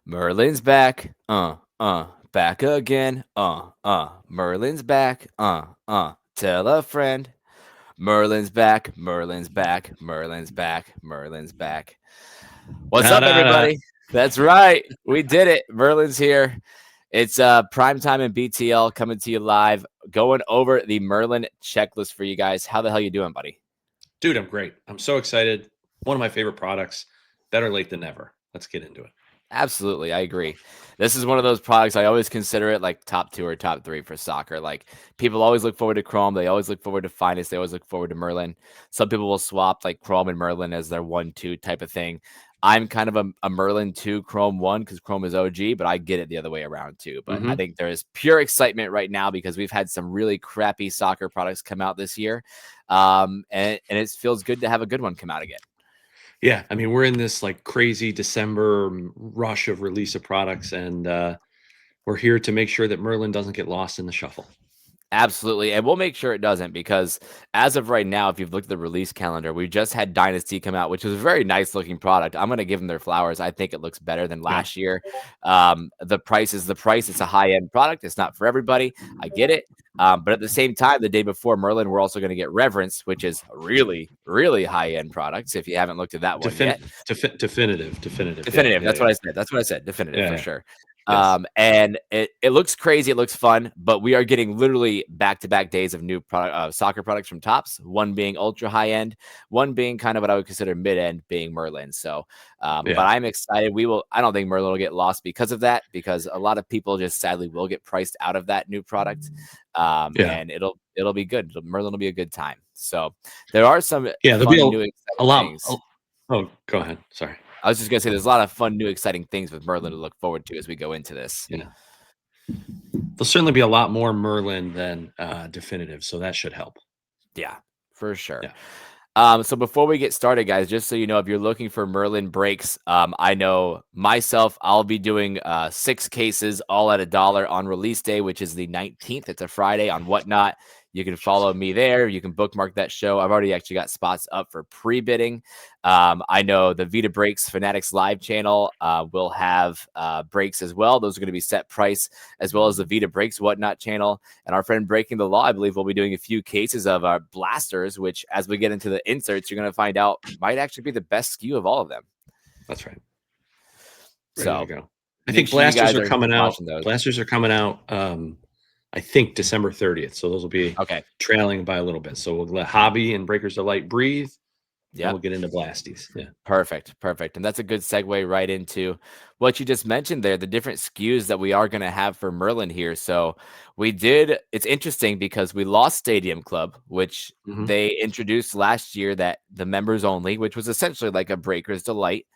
Merlin's back. Back again. Merlin's back. Tell a friend. Merlin's back. Merlin's back. Merlin's back. Merlin's back. What's Da, up, da, da. everybody? That's right. We did it. Merlin's here. It's prime time in BTL coming to you live, going over the Merlin checklist for you guys. How the hell you doing, buddy? Dude, I'm great. I'm so excited. One of my favorite products. Better late than never. Let's get into it. Absolutely, I agree. This is one of those products I always consider it like top 2 or top 3 for soccer. Like people always look forward to Chrome, they always look forward to Finest, they always look forward to Merlin. Some people will swap like Chrome and Merlin as their 1-2 type of thing. I'm kind of a Merlin 2, Chrome 1 because Chrome is OG, but I get it the other way around too. But I Mm-hmm. think there is pure excitement right now because we've had some really crappy soccer products come out this year, and it feels good to have a good one come out again. Yeah, I mean, we're in this like crazy December rush of release of products, and we're here to make sure that Merlin doesn't get lost in the shuffle. Absolutely. And we'll make sure it doesn't because as of right now, if you've looked at the release calendar, we just had Dynasty come out, which was a very nice looking product. I'm going to give them their flowers. I think it looks better than Yeah. last year. The price is the price. It's a high end product. It's not for everybody. I get it. But at the same time, the day before Merlin, we're also going to get Reverence, which is really, really high end products. If you haven't looked at that one yet. Definitive. Definitive. That's what I said. That's what I said. Definitive for Yeah. sure. Yes. And it looks crazy. It looks fun, but we are getting literally back-to-back days of new product, soccer products from Tops. One being ultra high end, one being kind of what I would consider mid end, being Merlin. So, but I'm excited. I don't think Merlin will get lost because of that, because a lot of people just sadly will get priced out of that new product. And it'll be good. Merlin will be a good time. So there are some There'll fun be new a exciting lot. things. Oh, go ahead. Sorry. I was just gonna say there's a lot of fun, new, exciting things with Merlin to look forward to as we go into this. Yeah. There'll certainly be a lot more Merlin than definitive, so that should help. Yeah, for sure. Yeah. So before we get started, guys, just so you know, if you're looking for Merlin breaks, I know myself, I'll be doing 6 cases all at $1 on release day, which is the 19th. It's a Friday on Whatnot. You can follow me there. You can bookmark that show. I've already actually got spots up for pre-bidding. I know the Vita Breaks Fanatics live channel will have breaks as well. Those are going to be set price, as well as the Vita Breaks Whatnot channel. And our friend Breaking the Law, I believe, will be doing a few cases of our blasters, which as we get into the inserts, you're going to find out might actually be the best SKU of all of them. That's right. So to go. I think blasters are coming out. Blasters are coming out. I think December 30th. So those will be trailing by a little bit. So we'll let Hobby and Breakers Delight breathe. Yeah, we'll get into Blasties. Yeah, perfect. And that's a good segue right into what you just mentioned there, the different SKUs that we are going to have for Merlin here. So it's interesting because we lost Stadium Club, which they introduced last year, that the members only, which was essentially like a Breakers Delight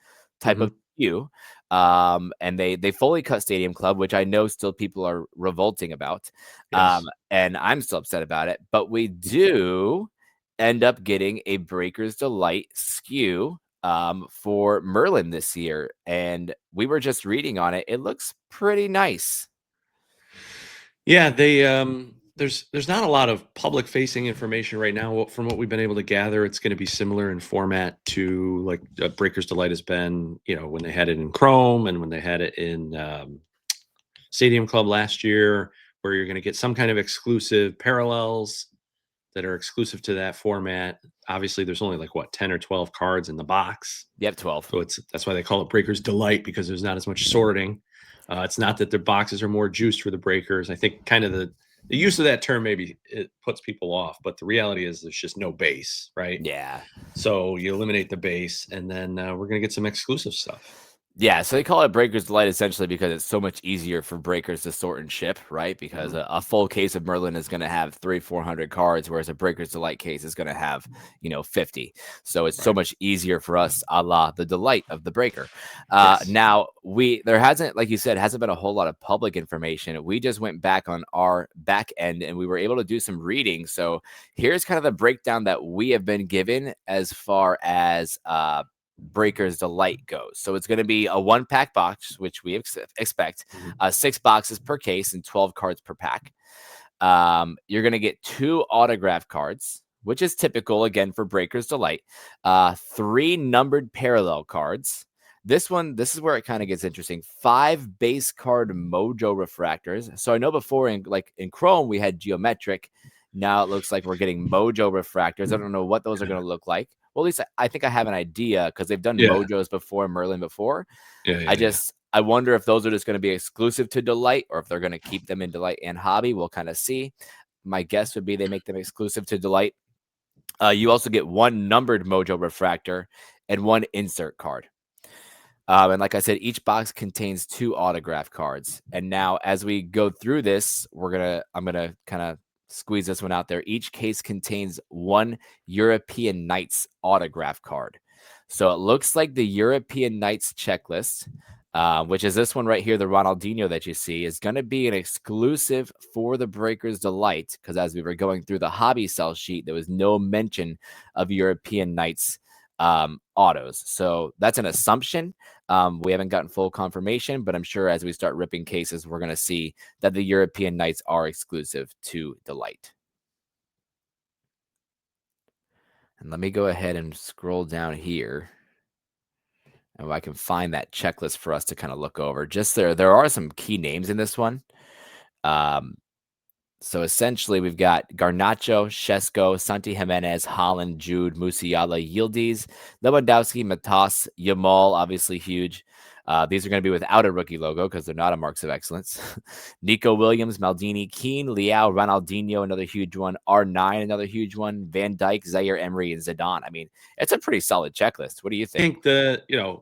type of SKU. And they fully cut Stadium Club, which I know still people are revolting about. Yes. And I'm still upset about it, but we do end up getting a Breakers Delight SKU for Merlin this year. And we were just reading on it. It looks pretty nice. Yeah, they there's not a lot of public facing information right now. From what we've been able to gather, it's going to be similar in format to like Breakers Delight has been, when they had it in Chrome and when they had it in Stadium Club last year, where you're going to get some kind of exclusive parallels that are exclusive to that format. Obviously, there's only like 10 or 12 cards in the box. Yep, 12. So that's why they call it Breakers Delight, because there's not as much sorting. It's not that their boxes are more juiced for the breakers. I think kind of the use of that term, maybe it puts people off, but the reality is there's just no base, right? Yeah. So you eliminate the base, and then we're going to get some exclusive stuff. Yeah, so they call it Breakers Delight essentially because it's so much easier for breakers to sort and ship, right? Because a full case of Merlin is going to have 300-400 cards, whereas a Breakers Delight case is going to have, 50. So it's so much easier for us, a la the delight of the breaker. Now, there hasn't, like you said, hasn't been a whole lot of public information. We just went back on our back end and we were able to do some reading. So here's kind of the breakdown that we have been given as far as Breakers Delight goes. So it's going to be a 1-pack box, which we expect, 6 boxes per case and 12 cards per pack. You're going to get 2 autograph cards, which is typical again for Breakers Delight, 3 numbered parallel cards. This is where it kind of gets interesting. 5 base card mojo refractors. So I know before in Chrome we had geometric. Now it looks like we're getting mojo refractors. I don't know what those are going to look like. Well, at least I think I have an idea because they've done mojos before, Merlin before. I wonder if those are just going to be exclusive to Delight or if they're going to keep them in Delight and Hobby. We'll kind of see. My guess would be they make them exclusive to Delight. You also get 1 numbered mojo refractor and 1 insert card. And like I said, each box contains 2 autograph cards. And now as we go through this, I'm going to kind of squeeze this one out there. Each case contains 1 European Knights autograph card. So it looks like the European Knights checklist, which is this one right here, the Ronaldinho that you see, is going to be an exclusive for the Breakers Delight, because as we were going through the hobby sell sheet, there was no mention of European Knights autos. So that's an assumption. We haven't gotten full confirmation, but I'm sure as we start ripping cases, we're going to see that the European Knights are exclusive to Delight. And let me go ahead and scroll down here. And I can find that checklist for us to kind of look over. Just there are some key names in this one. So essentially, we've got Garnacho, Shesko, Santi Jimenez, Holland, Jude, Musiala, Yildiz, Lewandowski, Matas, Yamal, obviously huge. These are going to be without a rookie logo because they're not a marks of excellence. Nico Williams, Maldini, Keane, Leao, Ronaldinho, another huge one. R9, another huge one. Van Dijk, Zaire Emery, and Zidane. I mean, it's a pretty solid checklist. What do you think? I think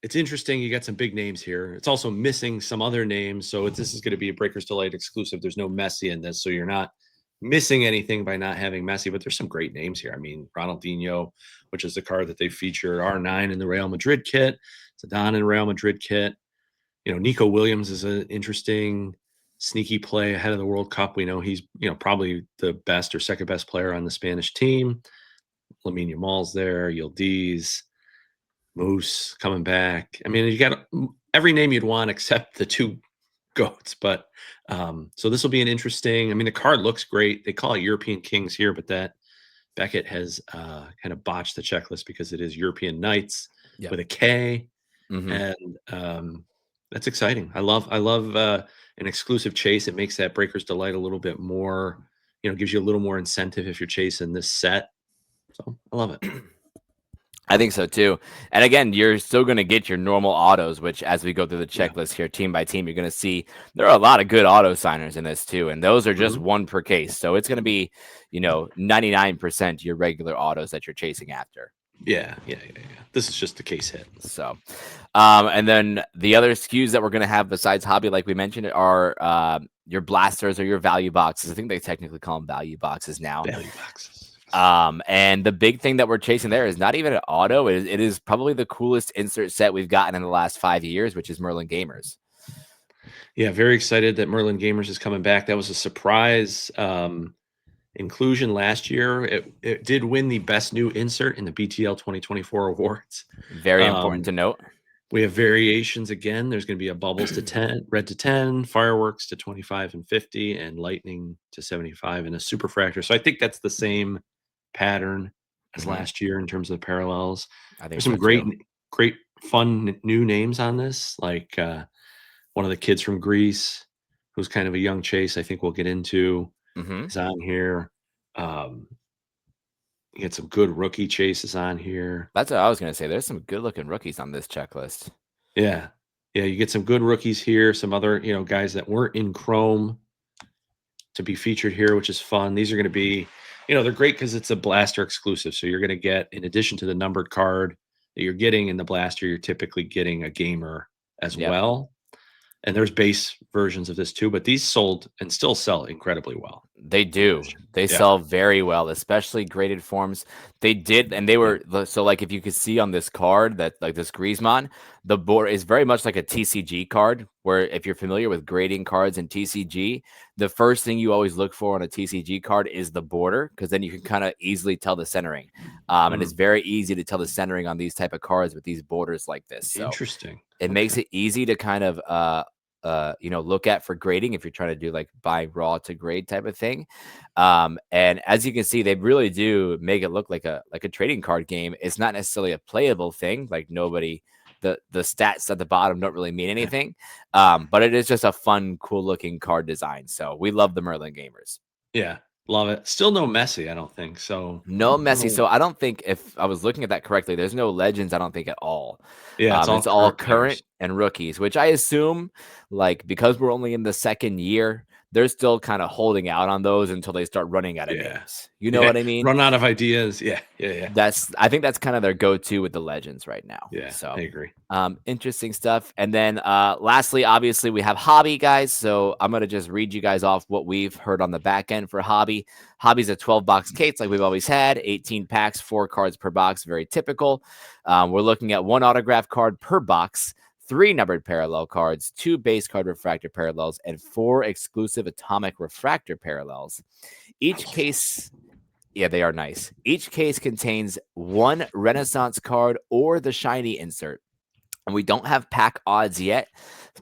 it's interesting. You got some big names here. It's also missing some other names. So this is going to be a Breakers Delight exclusive. There's no Messi in this. So you're not missing anything by not having Messi, but there's some great names here. I mean, Ronaldinho, which is the card that they feature, R9 in the Real Madrid kit, Zidane in Real Madrid kit. Nico Williams is an interesting sneaky play ahead of the World Cup. We know he's, probably the best or second best player on the Spanish team. Lamine Yamal's there, Yildiz, Moose coming back. I mean, you got every name you'd want except the 2 goats. But so this will be an interesting. I mean, the card looks great. They call it European Kings here, but that Beckett has kind of botched the checklist because it is European Knights with a K, and that's exciting. I love an exclusive chase. It makes that Breakers Delight a little bit more. Gives you a little more incentive if you're chasing this set. So I love it. I think so too. And again, you're still going to get your normal autos, which as we go through the checklist here, team by team, you're going to see there are a lot of good auto signers in this too. And those are just 1 per case. So it's going to be, 99% your regular autos that you're chasing after. Yeah. This is just a case hit. So, and then the other SKUs that we're going to have besides hobby, like we mentioned, are your blasters or your value boxes. I think they technically call them value boxes now. Value boxes. And the big thing that we're chasing there is not even an auto. It is probably the coolest insert set we've gotten in the last 5 years, which is Merlin Gamers. Yeah, very excited that Merlin Gamers is coming back. That was a surprise inclusion last year. It did win the best new insert in the BTL 2024 awards. Very important to note. We have variations again. There's going to be a bubbles to 10, red to 10, fireworks to 25 and 50, and lightning to 75, and a superfractor. So I think that's the same pattern as last year in terms of the parallels. I think there's some great fun new names on this, like one of the kids from Greece who's kind of a young chase I think we'll get into is on here. You get some good rookie chases on here. That's what I was going to say. There's some good looking rookies on this checklist. Yeah, you get some good rookies here, some other guys that weren't in Chrome to be featured here, which is fun. These are going to be they're great because it's a blaster exclusive. So you're going to get, in addition to the numbered card that you're getting in the blaster, you're typically getting a gamer as well. And there's base versions of this too, but these sold and still sell incredibly well. They do. They sell very well, especially graded forms. They did, and they were so like if you could see on this card that like this Griezmann, the board is very much like a TCG card. Where if you're familiar with grading cards in TCG, the first thing you always look for on a TCG card is the border, because then you can kind of easily tell the centering. And it's very easy to tell the centering on these type of cards with these borders like this. So interesting. It makes it easy to kind of look at for grading if you're trying to do like buy raw to grade type of thing. And as you can see, they really do make it look like a trading card game. It's not necessarily a playable thing. Like nobody the stats at the bottom don't really mean anything. But it is just a fun, cool looking card design. So we love the Merlin gamers. Yeah, love it. Still no Messi, I don't think. So No Messi. So I don't think, if I was looking at that correctly, there's no legends, I don't think, at all. Yeah, It's all current current players. and rookies, which I assume, like, because we're only in the second year, they're still kind of holding out on those until they start running out of Yeah. names. You know Yeah. what I mean? Run out of ideas. Yeah. Yeah. I think that's kind of their go-to with the legends right now. Yeah. So I agree. interesting stuff. And then lastly, obviously, we have hobby, guys. So I'm going to just read you guys off what we've heard on the back end for hobby. Hobby's a 12-box case like we've always had, 18 packs, 4 cards per box, very typical. We're looking at 1 autograph card per box, 3 numbered parallel cards, 2 base card refractor parallels, and 4 exclusive atomic refractor parallels. Each case... Yeah, they are nice. Each case contains 1 Renaissance card or the shiny insert. And we don't have pack odds yet,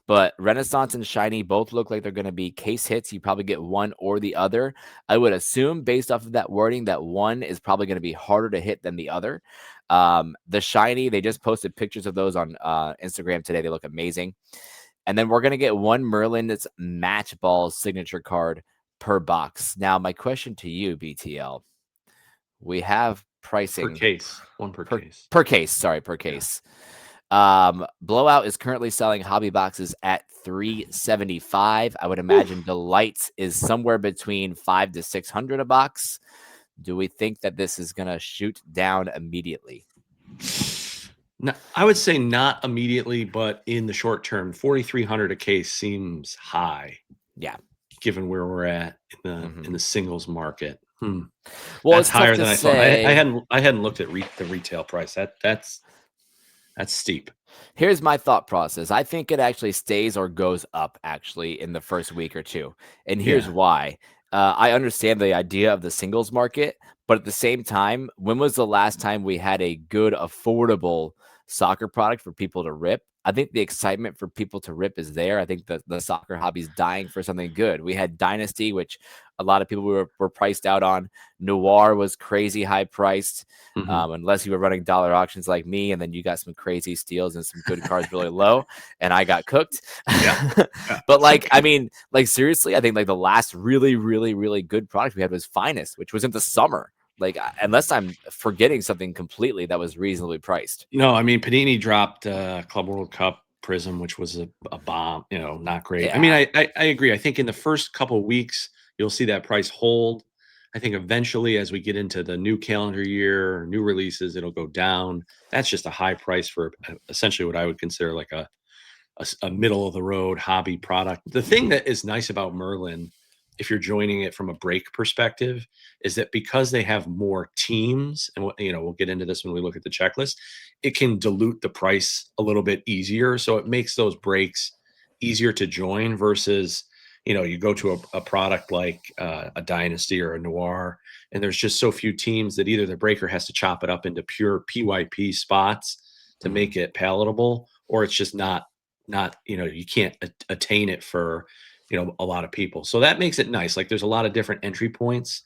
but Renaissance and shiny both look like they're going to be case hits. You probably get one or the other. I would assume, based off of that wording, that one is probably going to be harder to hit than the other. The shiny, they just posted pictures of those on Instagram today. They look amazing. And then we're going to get 1 Merlin that's match ball signature card per box. Now, my question to you, BTL, we have pricing Per case. 1 per case. Per case. Sorry, per case. Blowout is currently selling hobby boxes at $375. I would imagine Delight is somewhere between $500 to $600 a box. Do we think that this is going to shoot down immediately? No, I would say not immediately, but in the short term, 4,300 a case seems high. Yeah, given where we're at in the singles market. Well, that's it's higher tough to than I say. thought. I hadn't looked at the retail price. That's steep. Here's my thought process. I think it actually stays or goes up actually in the first week or two. And here's why. I understand the idea of the singles market, but at the same time, when was the last time we had a good, affordable soccer product for people to rip? I think the excitement for people to rip is there. I think the soccer hobby is dying for something good. We had Dynasty, which a lot of people were priced out on. Noir was crazy high priced, unless you were running dollar auctions like me, and then you got some crazy steals and some good cards really low, and I got cooked. But I mean, seriously, I think the last really, really, really good product we had was Finest, which was in the summer. Unless I'm forgetting something completely that was reasonably priced. No, I mean, Panini dropped Club World Cup Prism, which was a bomb, not great. Yeah. I mean, I agree. I think in the first couple of weeks, you'll see that price hold. I think eventually, as we get into the new calendar year, new releases, it'll go down. That's just a high price for essentially what I would consider like a middle of the road hobby product. The thing that is nice about Merlin, if you're joining it from a break perspective, is that because they have more teams, and we'll get into this when we look at the checklist, it can dilute the price a little bit easier. So it makes those breaks easier to join versus, you go to a product like a Dynasty or a Noir, and there's just so few teams that either the breaker has to chop it up into pure PYP spots to make it palatable, or it's just not, you can't attain it for, a lot of people. So that makes it nice. There's a lot of different entry points,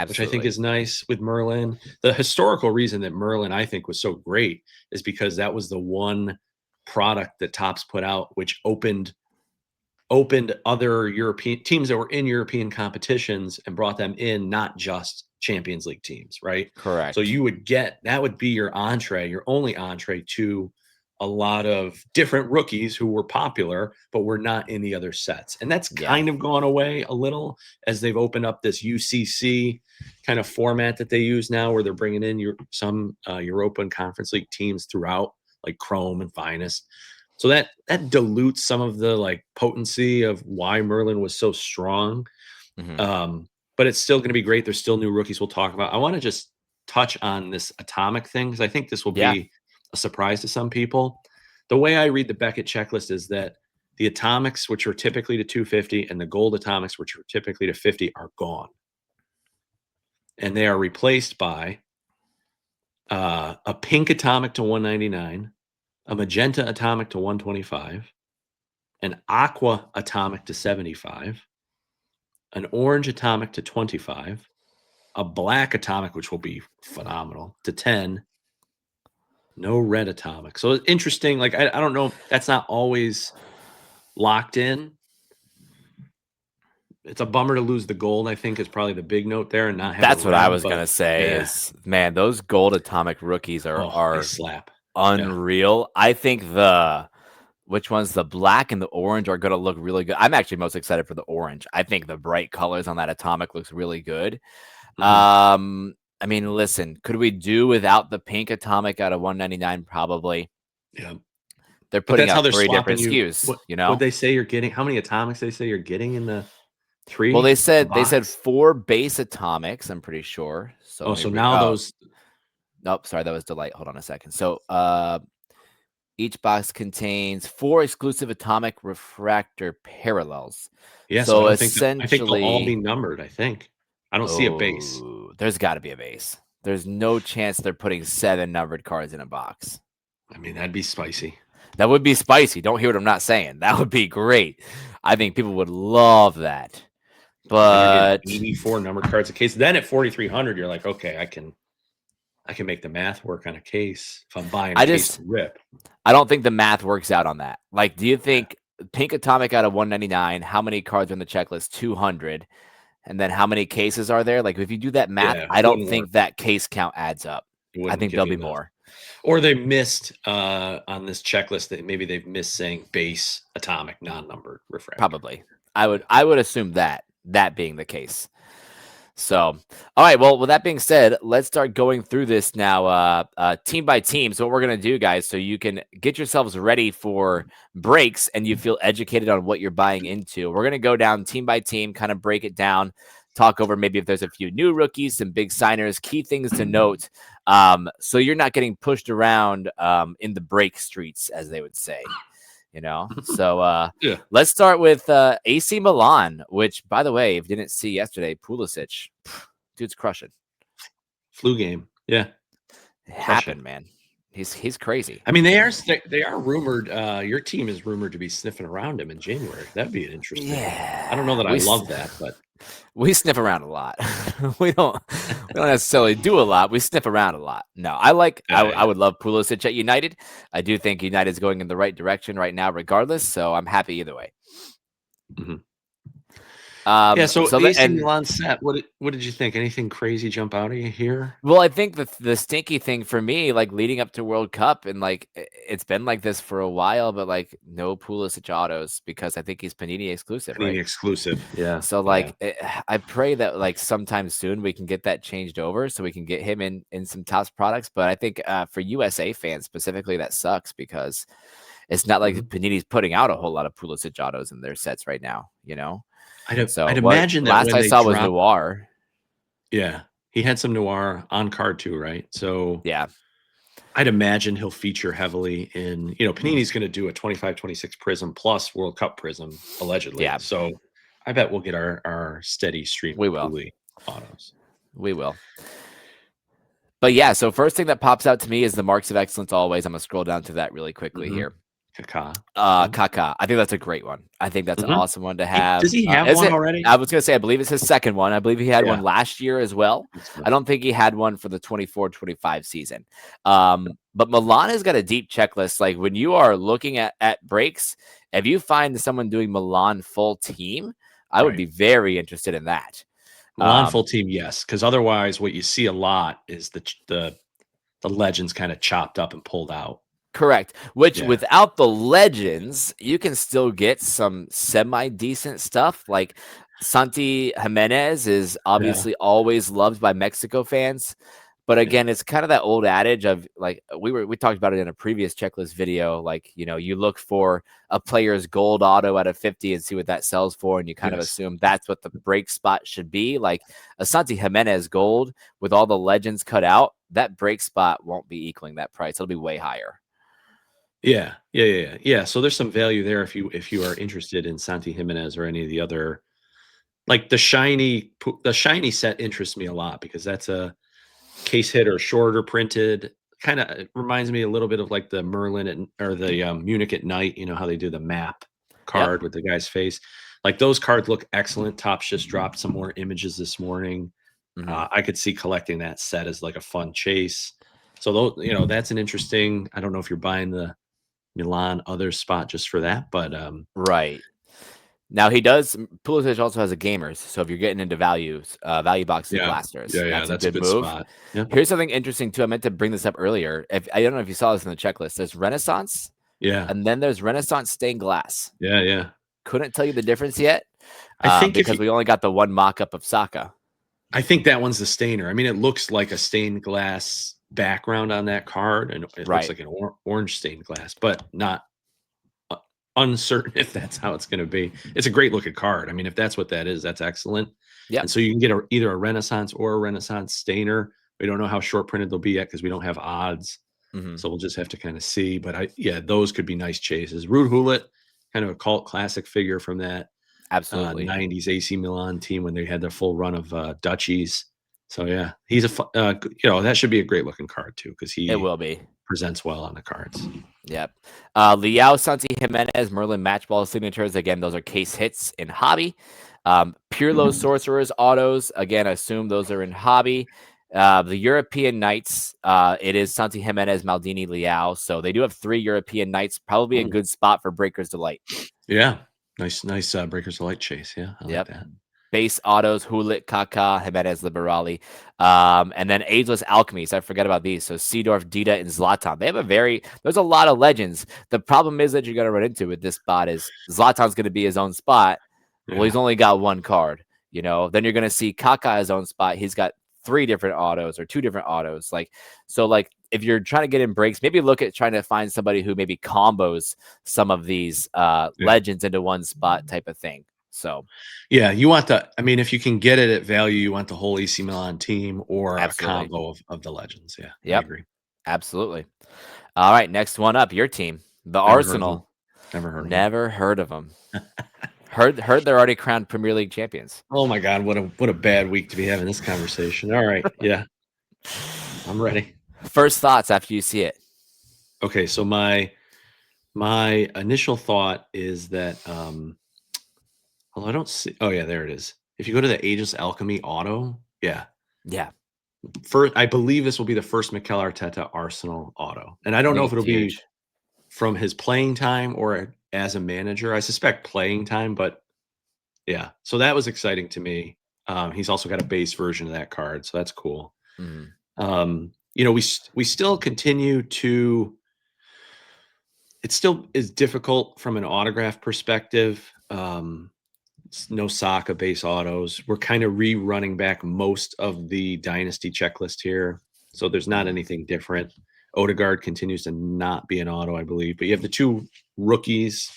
which I think is nice with Merlin. The historical reason that Merlin, I think, was so great is because that was the one product that Topps put out, which opened other European teams that were in European competitions and brought them in, not just Champions League teams, right? Correct. So you would that would be your only entree to a lot of different rookies who were popular, but were not in the other sets. And that's kind of gone away a little as they've opened up this UCC kind of format that they use now, where they're bringing in some Europa and Conference League teams throughout, like Chrome and Finest. So that dilutes some of the potency of why Merlin was so strong. But it's still going to be great. There's still new rookies we'll talk about. I want to just touch on this atomic thing, because I think this will be a surprise to some people. The way I read the Beckett checklist is that the atomics, which are typically to 250, and the gold atomics, which are typically to 50, are gone. And they are replaced by a pink atomic to 199, a magenta atomic to 125, an aqua atomic to 75, an orange atomic to 25, a black atomic, which will be phenomenal, to 10, No red atomic. So it's interesting. Like I don't know. That's not always locked in. It's a bummer to lose the gold, I think, is probably the big note there, and not have That's a what I red. was gonna say. Yeah, Is man, those gold atomic rookies they are slap. Yeah. unreal. I think which ones, the black and the orange, are gonna look really good. I'm actually most excited for the orange. I think the bright colors on that atomic looks really good. Mhm. I mean, listen, could we do without the pink atomic out of 199? Probably. Yeah. They're But putting that's how out they're 3 swapping different you. SKUs, you What know? they say you're getting? How many atomics they say you're getting in the Well, 3 they a said box? 4 base atomics, I'm pretty sure. So Oh, let me so read. now Oh, those. nope, sorry, that was Delight. Hold on a second. So, each box contains 4 exclusive atomic refractor parallels. Yeah, so I So don't think that. I think they'll all be essentially, numbered. I think. I don't see a base. oh, there's got to be a base. There's no chance they're putting 7 numbered cards in a box. I mean, that'd be spicy. That would be spicy. Don't hear what I'm not saying. That would be great. I think people would love that. And then you're getting But 84 number cards a case. Then at 4,300, you're like, okay, I can make the math work on a case if I'm buying a case to rip. I don't think the math works out on that. Like, do you think pink atomic out of 199, how many cards are in the checklist? 200. And then how many cases are there? Like, if you do that math, Yeah, I it don't wouldn't work. think that case count adds up. It I wouldn't think give there'll you be enough. more. Or they missed on this checklist that maybe they've missed saying base atomic non-numbered refractor. Probably. I would assume that being the case. So, all right. Well, with that being said, let's start going through this now, team by team. So, what we're going to do, guys, so you can get yourselves ready for breaks and you feel educated on what you're buying into. We're going to go down team by team, kind of break it down, talk over maybe if there's a few new rookies, some big signers, key things to note. So you're not getting pushed around in the break streets, as they would say. So Yeah. let's start with AC Milan, which, by the way, if you didn't see yesterday, Pulisic, dude's crushing. Flu game. Yeah. It happened, man. He's crazy. I mean, they are rumored. Your team is rumored to be sniffing around him in January. That'd be an interesting. Yeah. I don't know that I love that, but we sniff around a lot. we don't necessarily do a lot. We sniff around a lot. No, I would love Pulisic at United. I do think United's going in the right direction right now, regardless. So I'm happy either way. Mm-hmm. So AC Milan set. What did you think? Anything crazy jump out at you here? Well, I think the stinky thing for me, like leading up to World Cup, and like it's been like this for a while, but like no Pulisic autos because I think he's Panini exclusive, right? Panini exclusive, yeah. So like, I pray that like sometime soon we can get that changed over so we can get him in some Topps products. But I think for USA fans specifically, that sucks because it's not like Panini's putting out a whole lot of Pulisic autos in their sets right now, I'd imagine that last I saw was Noir. Yeah, he had some Noir on card too, right? So yeah, I'd imagine he'll feature heavily in, Panini's going to do a 25-26 Prism plus World Cup Prism, allegedly. Yeah. So I bet we'll get our steady stream we will. autos. We will. But yeah, so first thing that pops out to me is the marks of excellence always. I'm going to scroll down to that really quickly here. Kaká. Kaká. I think that's a great one. I think that's an awesome one to have. Does he have one already? I was going to say, I believe it's his second one. I believe he had one last year as well. I don't think he had one for the 24-25 season. But Milan has got a deep checklist. Like when you are looking at breaks, if you find someone doing Milan full team, I would be very interested in that. Milan full team, yes. Because otherwise what you see a lot is the legends kind of chopped up and pulled out. Correct. Which without the legends, you can still get some semi-decent stuff. Like Santi Jimenez is obviously always loved by Mexico fans. But again, it's kind of that old adage of like we talked about it in a previous checklist video. Like, you look for a player's gold auto out of 50 and see what that sells for. And you kind of assume that's what the break spot should be. Like a Santi Jimenez gold with all the legends cut out, that break spot won't be equaling that price. It'll be way higher. Yeah. So there's some value there if you are interested in Santi Jimenez or any of the other, like the shiny set interests me a lot because that's a case hit or shorter printed. Kind of reminds me a little bit of like the Merlin or the Munich at night. You know how they do the map card with the guy's face. Like those cards look excellent. Topps just dropped some more images this morning. I could see collecting that set as like a fun chase. So those, that's an interesting. I don't know if you're buying the Milan other spot just for that, but Right. Now he does. Pulisic also has a gamers, so if you're getting into value boxes and yeah, blasters, yeah, that's a that's a good good move. spot. Yeah, Here's something interesting too. I meant to bring this up earlier. If I don't know if you saw this in the checklist, there's Renaissance, yeah, and then there's Renaissance stained glass. yeah. Couldn't tell you the difference yet, I think because we only got the one mock-up of Saka. I think that one's the stainer. I mean, it looks like a stained glass background on that card, and it looks Right. like an orange stained glass, but not uncertain if that's how it's going to be. It's a great looking card. I mean, if that's what that is, that's excellent. Yep. And so you can get either a Renaissance or a Renaissance stainer. We don't know how short printed they'll be yet because we don't have odds. So we'll just have to kind of see. But those could be nice chases. Ruud Gullit, kind of a cult classic figure from that Absolutely. 90s AC Milan team when they had their full run of Dutchies. So yeah, he's that should be a great looking card too because he It will be. presents well on the cards. Yep. Leao, Santi Jimenez, Merlin matchball signatures. Again, those are case hits in hobby. Pirlo Sorcerers autos. Again, I assume those are in hobby. The European Knights, it is Santi Jimenez, Maldini, Leao. So they do have 3 European Knights. Probably a good spot for Breaker's Delight. Yeah. Nice Breaker's Delight chase. Yeah. I like that. Base autos, Hulit, Kaká, Jimenez, Liberali. And then Ageless Alchemies. I forget about these. So Seedorf, Dida, and Zlatan. They have there's a lot of legends. The problem is that you're going to run into with this spot is Zlatan's going to be his own spot. Well, he's only got 1 card. Then you're going to see Kaká his own spot. He's got 3 different autos or 2 different autos. If you're trying to get in breaks, maybe look at trying to find somebody who maybe combos some of these legends into one spot type of thing. So, yeah, you want if you can get it at value, you want the whole AC Milan team or absolutely. a combo of the legends. Yeah, yep. I agree. Absolutely. All right, next one up, your team, the Arsenal. Never heard of them. heard they're already crowned Premier League champions. Oh my God, what a bad week to be having this conversation. All right, yeah, I'm ready. First thoughts after you see it. Okay, so my initial thought is that I don't see. Oh yeah, there it is. If you go to the Ageless Alchemy auto, yeah. First, I believe this will be the first Mikel Arteta Arsenal auto, and I don't know if it'll be from his playing time or as a manager. I suspect playing time, but yeah. So that was exciting to me. He's also got a base version of that card, so that's cool. We still continue to. It still is difficult from an autograph perspective. No Saka base autos. We're kind of rerunning back most of the dynasty checklist here, so there's not anything different. Odegaard continues to not be an auto, I believe, but you have the 2 rookies,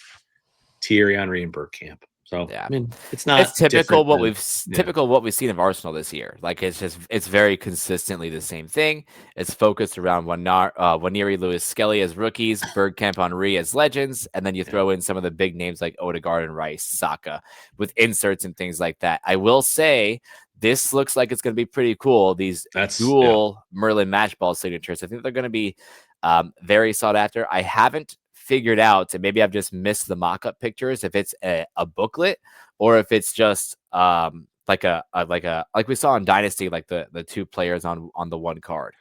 Thierry Henry and Bergkamp. So yeah, I mean, it's typical what we've seen of Arsenal this year. Like it's very consistently the same thing. It's focused around Waniri, Lewis, Skelly as rookies, Bergkamp, Henry as legends, and then you throw in some of the big names like Odegaard and Rice, Saka, with inserts and things like that. I will say this looks like it's going to be pretty cool. These dual Merlin matchball signatures. I think they're going to be very sought after. I haven't figured out, and maybe I've just missed the mock-up pictures, if it's a booklet or if it's just like we saw in Dynasty, like the 2 players on the 1 card.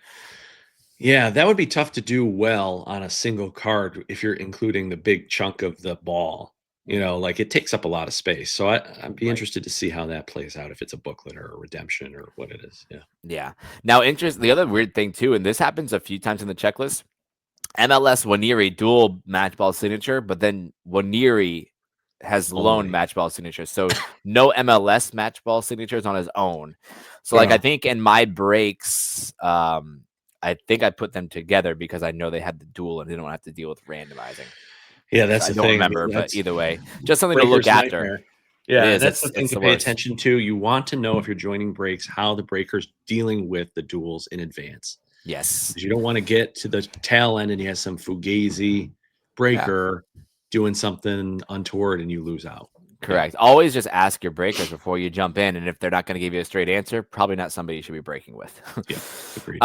Yeah, that would be tough to do well on a single card if you're including the big chunk of the ball. It takes up a lot of space. So I'd be interested to see how that plays out, if it's a booklet or a redemption or what it is. Yeah. Now, the other weird thing too, and this happens a few times in the checklist, MLS Waniri dual matchball signature, but then Waniri has lone matchball signature. So no MLS matchball signatures on his own. So I think in my breaks, I think I put them together because I know they had the dual and didn't want to have to deal with randomizing. Yeah, that's the thing. I don't remember, but either way, just something to look after. Yeah, that's the thing to pay attention to. You want to know, if you're joining breaks, how the breaker's dealing with the duels in advance. Yes. Because you don't want to get to the tail end and you have some fugazi breaker doing something untoward and you lose out. Correct. Always just ask your breakers before you jump in, and if they're not going to give you a straight answer, probably not somebody you should be breaking with. Yeah, agreed.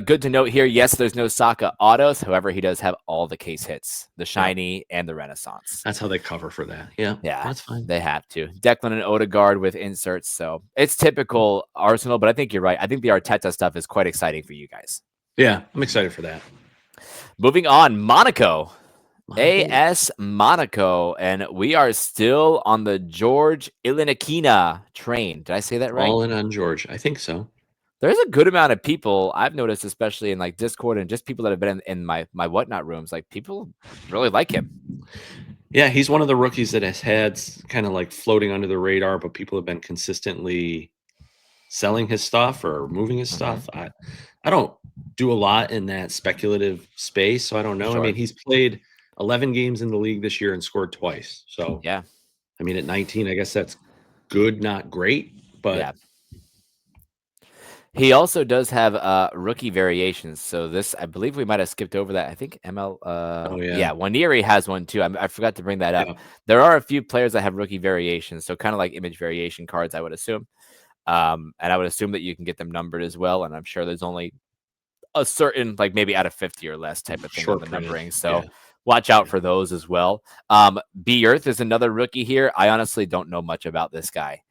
Good to note here. Yes, there's no Saka autos. However, he does have all the case hits, the shiny and the Renaissance. That's how they cover for that. Yeah, that's fine. They have to. Declan and Odegaard with inserts, so it's typical Arsenal. But I think you're right. I think the Arteta stuff is quite exciting for you guys. Yeah, I'm excited for that. Moving on, Monaco. AS Monaco, and we are still on the George Ilinikina train. Did I say that right? All in on George. I think so. There's a good amount of people I've noticed, especially in like Discord and just people that have been in my whatnot rooms. Like people really like him. Yeah, he's one of the rookies that has had kind of like floating under the radar, but people have been consistently selling his stuff or moving his stuff. I don't do a lot in that speculative space, so I don't know. Sure. I mean, he's played 11 games in the league this year and scored twice. So, yeah. I mean, at 19, I guess that's good, not great, but yeah. He also does have rookie variations. So this, I believe we might have skipped over that. I think ML. Waniri has one too. I forgot to bring that up. Yeah. There are a few players that have rookie variations. So kind of like image variation cards, I would assume. And I would assume that you can get them numbered as well. And I'm sure there's only a certain, like maybe out of 50 or less type of thing on the numbering. So watch out for those as well. B Earth is another rookie here. I honestly don't know much about this guy.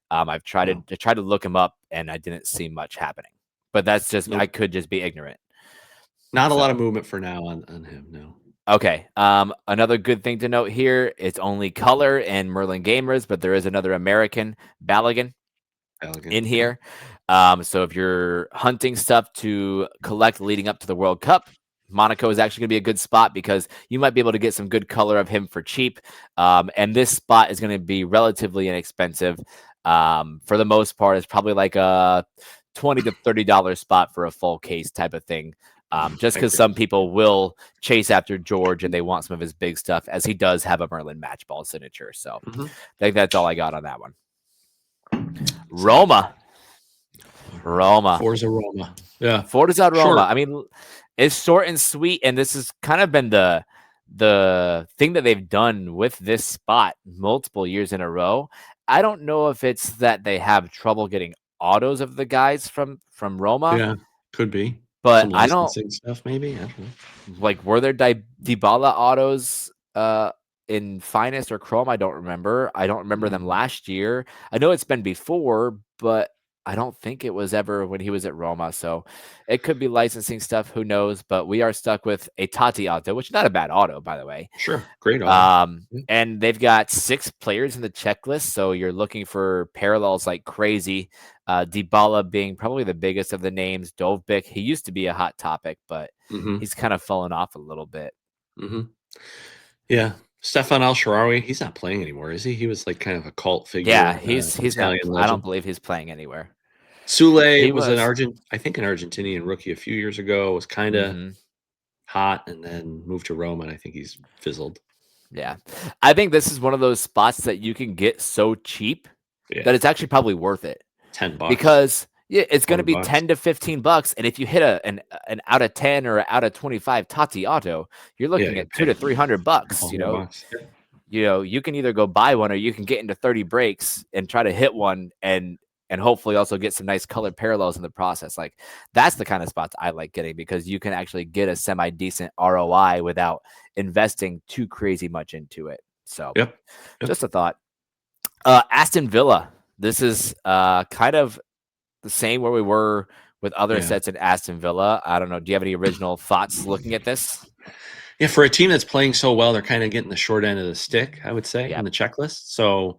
I've tried to look him up and I didn't see much happening, but that's just, I could just be ignorant. Not a lot of movement for now on him. No. Okay. Another good thing to note here, it's only color and Merlin gamers, but there is another American Balogun in here. So if you're hunting stuff to collect leading up to the World Cup, Monaco is actually going to be a good spot because you might be able to get some good color of him for cheap. And this spot is going to be relatively inexpensive. For the most part, it's probably like a $20 to $30 spot for a full case type of thing. Just because some people will chase after George and they want some of his big stuff, as he does have a Merlin match ball signature. So I think that's all I got on that one. Roma. Forza Roma. Yeah. Forza Roma. Short. I mean, it's short and sweet, and this has kind of been the thing that they've done with this spot multiple years in a row. I don't know if it's that they have trouble getting autos of the guys from Roma. Yeah, could be. But some I don't stuff maybe. I don't know. Like, were there Dybala autos in Finest or Chrome? I don't remember. I don't remember them last year. I know it's been before, but I don't think it was ever when he was at Roma. So it could be licensing stuff. Who knows? But we are stuck with a Tati auto, which is not a bad auto, by the way. Sure. Great auto. And they've got 6 players in the checklist. So you're looking for parallels like crazy. Dybala being probably the biggest of the names. Dovbyk, he used to be a hot topic, but he's kind of fallen off a little bit. Yeah. Stefan El-Shaarawy, he's not playing anymore, is he? He was like kind of a cult figure. Yeah, he's not. I don't believe he's playing anywhere. Sule was an Argentinian rookie a few years ago. Was kind of hot, and then moved to Roma, and I think he's fizzled. Yeah, I think this is one of those spots that you can get so cheap that it's actually probably worth it. $10 because it's going to be $10 to $15, and if you hit an out of 10 or out of 25 Tati auto, you're looking at $200 to $300. You can either go buy one or you can get into 30 breaks and try to hit one and hopefully also get some nice colored parallels in the process. Like, that's the kind of spots I like getting because you can actually get a semi-decent ROI without investing too crazy much into it. So just a thought. Aston Villa. This is kind of the same where we were with other sets in Aston Villa. I don't know. Do you have any original thoughts looking at this? Yeah, for a team that's playing so well, they're kind of getting the short end of the stick, I would say, in the checklist. So,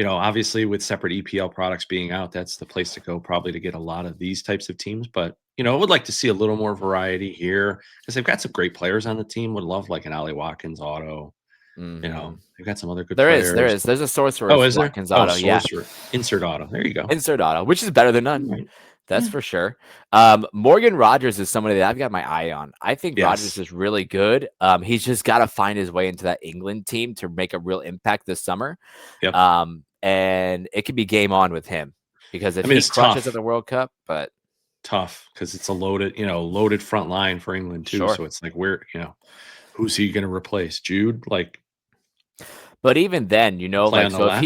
obviously with separate EPL products being out, that's the place to go probably to get a lot of these types of teams. But, I would like to see a little more variety here because they've got some great players on the team. Would love like an Ollie Watkins auto. They've got some other good players. There's a Sorcerer. Oh, is there? Watkins auto. Sorcerer. Insert auto. There you go. Insert auto, which is better than none. Right. That's for sure. Morgan Rogers is somebody that I've got my eye on. I think Rogers is really good. He's just got to find his way into that England team to make a real impact this summer. Yep. And it could be game on with him because if he crushes at the World Cup, but tough because it's a loaded front line for England too. Sure. So it's like who's he going to replace? Jude? Like, But even then, Play like, on the so left.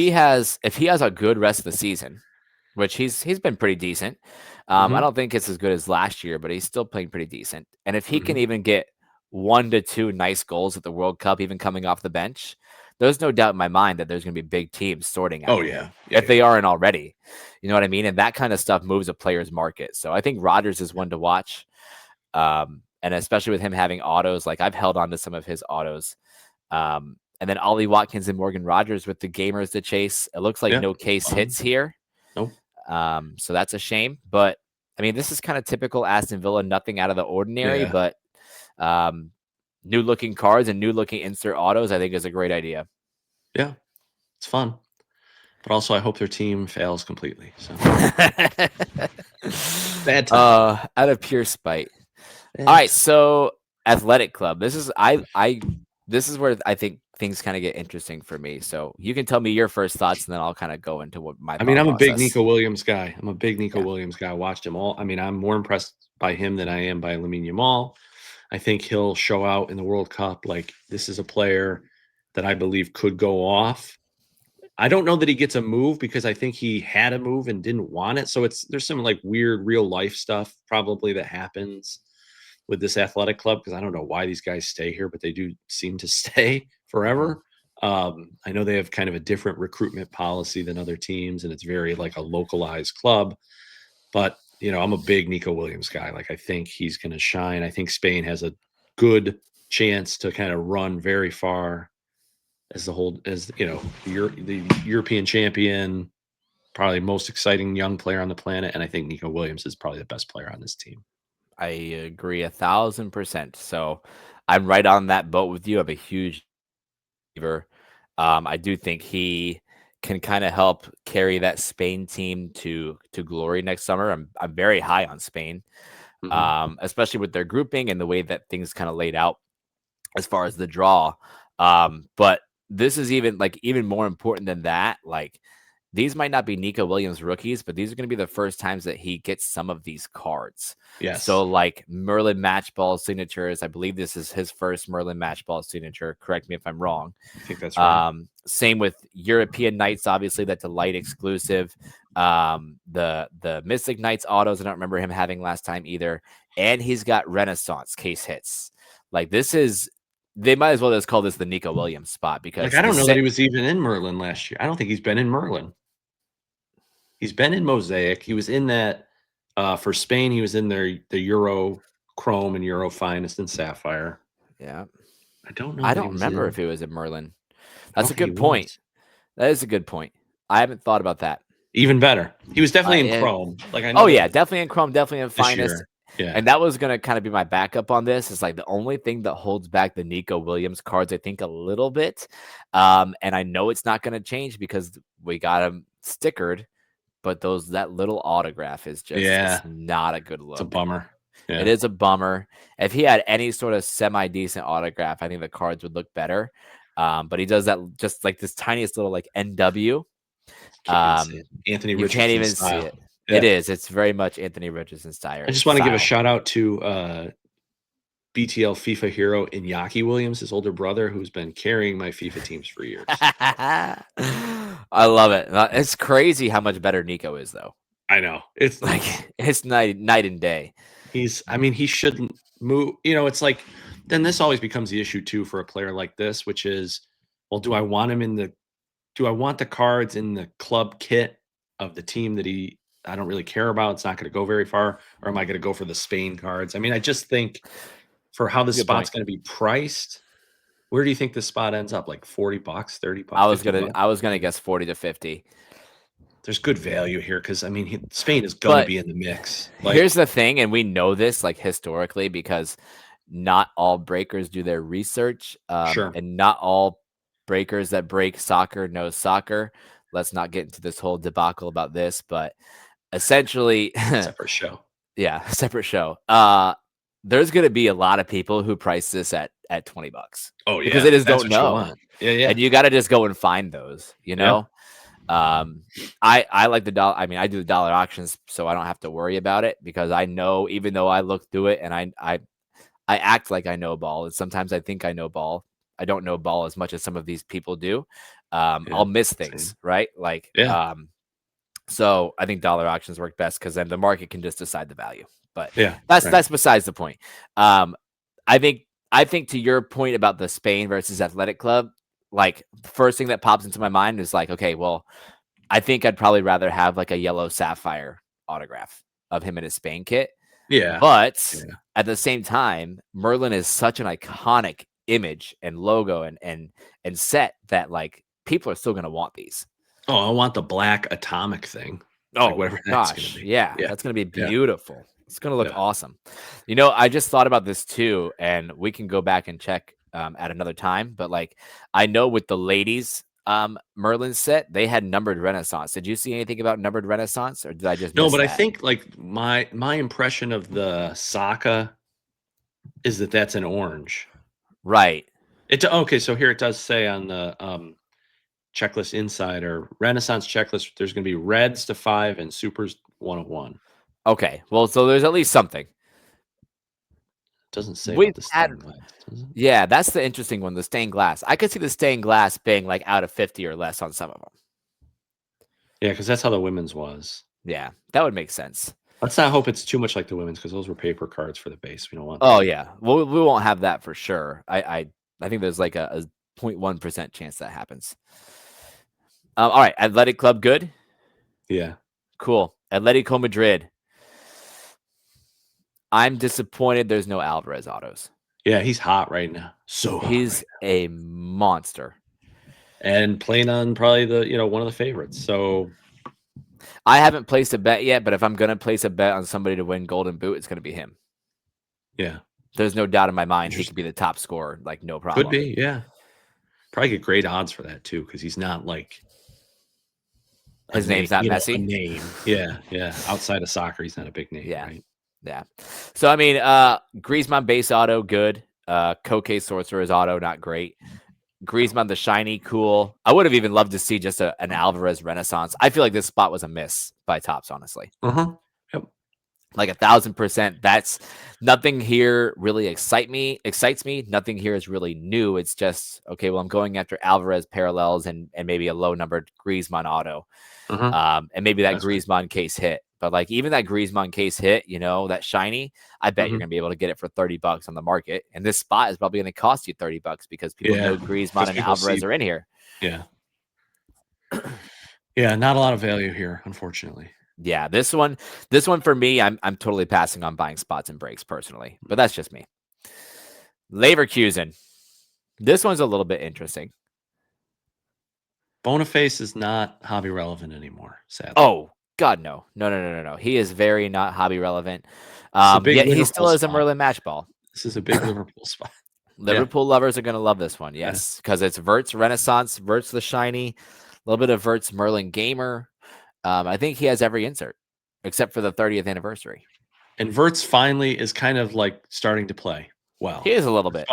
if he has a good rest of the season, which he's been pretty decent. I Hmm. don't think it's as good as last year, but he's still playing pretty decent. And if he can Hmm. even get 1 to 2 nice goals at the World Cup, even coming off the bench, there's no doubt in my mind that there's going to be big teams sorting Oh after him yeah, yeah, if yeah, they aren't already. You know what I mean? And that kind of stuff moves a player's market. So I think Rodgers is one to watch. And especially with him having autos, like I've held on to some of his autos. And then Ollie Watkins and Morgan Rogers with the gamers to chase. It looks like yeah. no It's case fun. hits here. Nope. So that's a shame. But I mean, this is kind of typical Aston Villa, nothing out of the ordinary, Yeah, but um, new looking cards and new looking insert autos, I think is a great idea. yeah. It's fun. But also, I hope their team fails completely. So bad time. Out of pure spite. All Bad right, time. so Athletic Club. This is where I think things kind of get interesting for me. So you can tell me your first thoughts, and then I'll kind of go into what my I mean, thought I'm a big process. Nico Williams guy. I'm a big Nico Yeah. Williams guy. I watched him all. I mean, I'm more impressed by him than I am by Lamine Yamal. I think he'll show out in the World Cup. Like, this is a player that I believe could go off. I don't know that he gets a move because I think he had a move and didn't want it. So there's some like weird real life stuff probably that happens with this athletic club because I don't know why these guys stay here, but they do seem to stay Mhm. forever. I know they have kind of a different recruitment policy than other teams, and it's very like a localized club. But I'm a big Nico Williams guy. Like, I think he's going to shine. I think Spain has a good chance to kind of run very far as the European champion, probably most exciting young player on the planet. And I think Nico Williams is probably the best player on this team. I agree 1,000%. So I'm right on that boat with you. I'm a huge believer. I do think he can kind of help carry that Spain team to glory next summer. I'm very high on Spain, Hmm. especially with their grouping and the way that things kind of laid out as far as the draw. But this is even more important than that. Like, these might not be Nico Williams rookies, but these are going to be the first times that he gets some of these cards. Yes, So, like Merlin match ball signatures, I believe this is his first Merlin match ball signature. Correct me if I'm wrong. I think that's right. Same with European Knights, obviously that's a light exclusive. The Mystic Knights autos, I don't remember him having last time either. And he's got Renaissance case hits. Like, they might as well just call this the Nico Williams spot Like, because I don't know that he was even in Merlin last year. I don't think he's been in Merlin. He's been in Mosaic. He was in that for Spain. He was in the Euro Chrome and Euro Finest and Sapphire. yeah. I don't know I that he don't was remember in. if it was at Merlin. I That's don't a think he good point. was. That is a good point. I haven't thought about that. Even better. He was definitely in Yeah. Chrome. Like, I know Oh that yeah, definitely in Chrome, definitely in this Finest. year. Yeah. And that was gonna kind of be my backup on this. Is like the only thing that holds back the Nico Williams cards, I think, a little bit. And I know it's not gonna change because we got him stickered, but that little autograph is just Yeah. it's not a good It's a look. bummer. It Yeah. is a bummer. If he had any sort of semi-decent autograph, I think the cards would look better. But he does that just like this tiniest little like NW. Can't even see it. Anthony You can't Richardson even see style. it. It Yeah. is. It's very much Anthony Richardson I style. just want to give a shout out to BTL FIFA hero Iñaki Williams, his older brother, who's been carrying my FIFA teams for years. I love it. It's crazy how much better Nico is, though. I know. It's Like nuts. it's night and day. I mean, he shouldn't move. It's like, then this always becomes the issue too for a player like this, which is, well, do I want the cards in the club kit of the team that I don't really care about? It's not going to go very far. Or am I going to go for the Spain cards? I mean, I just think for how this Good spot's point. going to be priced, where do you think this spot ends up? Like $40, $30, $50? I was gonna guess 40 to 50. There's good value here because I mean, Spain is going to But be in the mix. Like, here's the thing, and we know this like historically because not all breakers do their research, sure, and not all breakers that break soccer know soccer. Let's not get into this whole debacle about this, but essentially, separate show. yeah, separate show. There's gonna be a lot of people who price this at $20 Oh because yeah, they just that's don't what you know, want. Yeah, yeah, and you got to just go and find those. yeah. Um, I like the dollar. I mean, I do the dollar auctions, so I don't have to worry about it because I know even though I look through it and I act like I know ball, and sometimes I think I know ball. I don't know ball as much as some of these people do. I'll miss things, right? Like, so I think dollar auctions work best because then the market can just decide the value. But that's besides the point. I think to your point about the Spain versus Athletic Club, like the first thing that pops into my mind is like, okay, well, I think I'd probably rather have like a yellow sapphire autograph of him in his Spain kit. Yeah. But at the same time, Merlin is such an iconic image and logo and set that like people are still going to want these. Oh, I want the black atomic thing. Oh, like whatever gosh. That's gonna be. Yeah, that's going to be beautiful. Yeah. It's going to look awesome. You know, I just thought about this too, and we can go back and check at another time. But like, I know with the ladies Merlin set, they had numbered Renaissance. Did you see anything about numbered Renaissance, or did I just no? But that? I think like my impression of the Saka is that that's an orange, right? Okay, so here it does say on the checklist insider Renaissance checklist, there's going to be reds to 5 and supers 1 of 1. Okay, well, so there's at least something. Doesn't say about the stained glass, does it? Yeah, that's the interesting one, the stained glass. I could see the stained glass being like out of 50 or less on some of them. Yeah, because that's how the women's was. Yeah, that would make sense. Let's not hope it's too much like the women's, because those were paper cards for the base. We don't want. Oh yeah, well, we won't have that for sure. I think there's like a 0.1% chance that happens. All right, Athletic Club, good. Yeah, cool. Atletico Madrid. I'm disappointed there's no Alvarez autos. Yeah, he's hot right now. So hot he's a monster, and playing on probably the one of the favorites. So I haven't placed a bet yet, but if I'm gonna place a bet on somebody to win Golden Boot, it's gonna be him. Yeah, there's no doubt in my mind he could be the top scorer, like no problem. Could be, yeah. Probably get great odds for that too, because he's not like his name's not Messi. A name, yeah. Outside of soccer, he's not a big name. Yeah, right? yeah. So I mean, Griezmann base auto, good. Koke Sorcerer's auto, not great. Griezmann the shiny, cool. I would have even loved to see just an Alvarez Renaissance. I feel like this spot was a miss by Topps, honestly. Yep. Like 1,000%. That's nothing here really excites me. Nothing here is really new. It's just, okay, well, I'm going after Alvarez parallels and maybe a low numbered Griezmann auto. And maybe that Griezmann case hit. But like even that Griezmann case hit, that shiny, I bet you're going to be able to get it for $30 on the market. And this spot is probably going to cost you $30 because people know Griezmann and Alvarez are in here. Yeah. Yeah, not a lot of value here, unfortunately. Yeah, this one for me, I'm totally passing on buying spots and breaks personally, but that's just me. Leverkusen. This one's a little bit interesting. Boniface is not hobby relevant anymore, sadly. Oh, God, no. No. He is very not hobby relevant. Yet he still is a Merlin match ball. This is a big Liverpool spot. Liverpool lovers are going to love this one, yes, because it's Verts Renaissance, Verts the shiny, a little bit of Verts Merlin Gamer. I think he has every insert except for the 30th anniversary. And Verts finally is kind of like starting to play well. He is a little bit.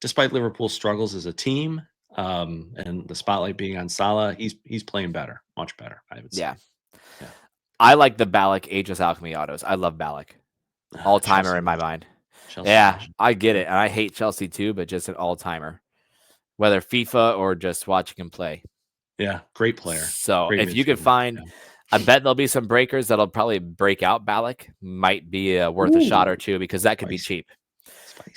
Despite Liverpool's struggles as a team, and the spotlight being on Salah, he's playing better, much better, I would say. Yeah. I like the Ballack Ageless Alchemy autos. I love Ballack. All-timer in my mind. Chelsea. Yeah, I get it. And I hate Chelsea too, but just an all-timer. Whether FIFA or just watching him play. Yeah, great player. So great if you could find... I bet there'll be some breakers that'll probably break out Ballack. Might be worth a shot or two because that could be cheap.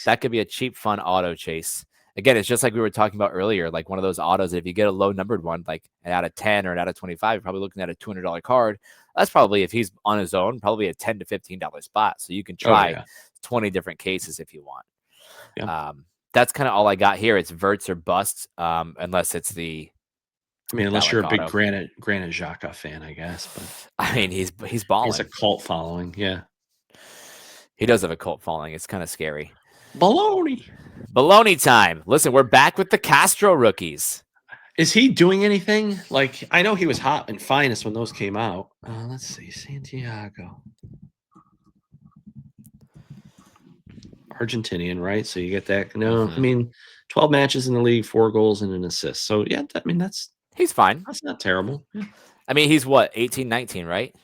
That could be a cheap, fun auto chase. Again, it's just like we were talking about earlier, like one of those autos. If you get a low numbered one, like an out of 10 or an out of 25, you're probably looking at a $200 card. That's probably, if he's on his own, probably a $10 to $15 spot. So you can try 20 different cases if you want. Yeah. That's kind of all I got here. It's Verts or busts, unless it's the... I mean, unless you're a big Granit Xhaka fan, I guess. But I mean, he's balling. He's a cult following, yeah. He does have a cult following. It's kind of scary. Baloney time. Listen, we're back with the Castro rookies. Is he doing anything? Like, I know he was hot and finest when those came out. Let's see, Santiago. Argentinian, right? So you get that. No, I mean, 12 matches in the league, 4 goals and an assist. So, yeah, I mean, he's fine. That's not terrible. Yeah. I mean, he's what, 18, 19, right?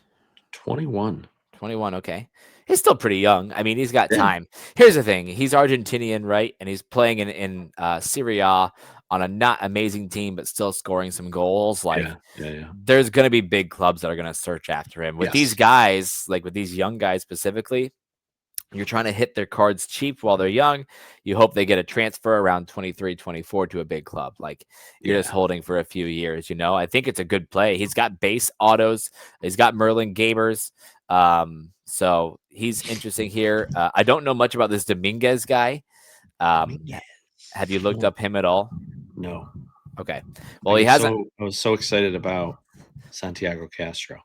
21. 21, okay. He's still pretty young. I mean, he's got Yeah. time. Here's the thing. He's Argentinian, right? And he's playing in Serie A on a not amazing team, but still scoring some goals. Like, Yeah. there's going to be big clubs that are going to search after him. With these Yes. guys, like with these young guys specifically, you're trying to hit their cards cheap while they're young. You hope they get a transfer around 23, 24 to a big club. Like, you're just holding for a few years, I think it's a good play. He's got base autos. He's got Merlin gamers. So he's interesting here. I don't know much about this Dominguez guy. Have you looked up him at all? No. Okay. Well, he hasn't. I was so excited about Santiago Castro.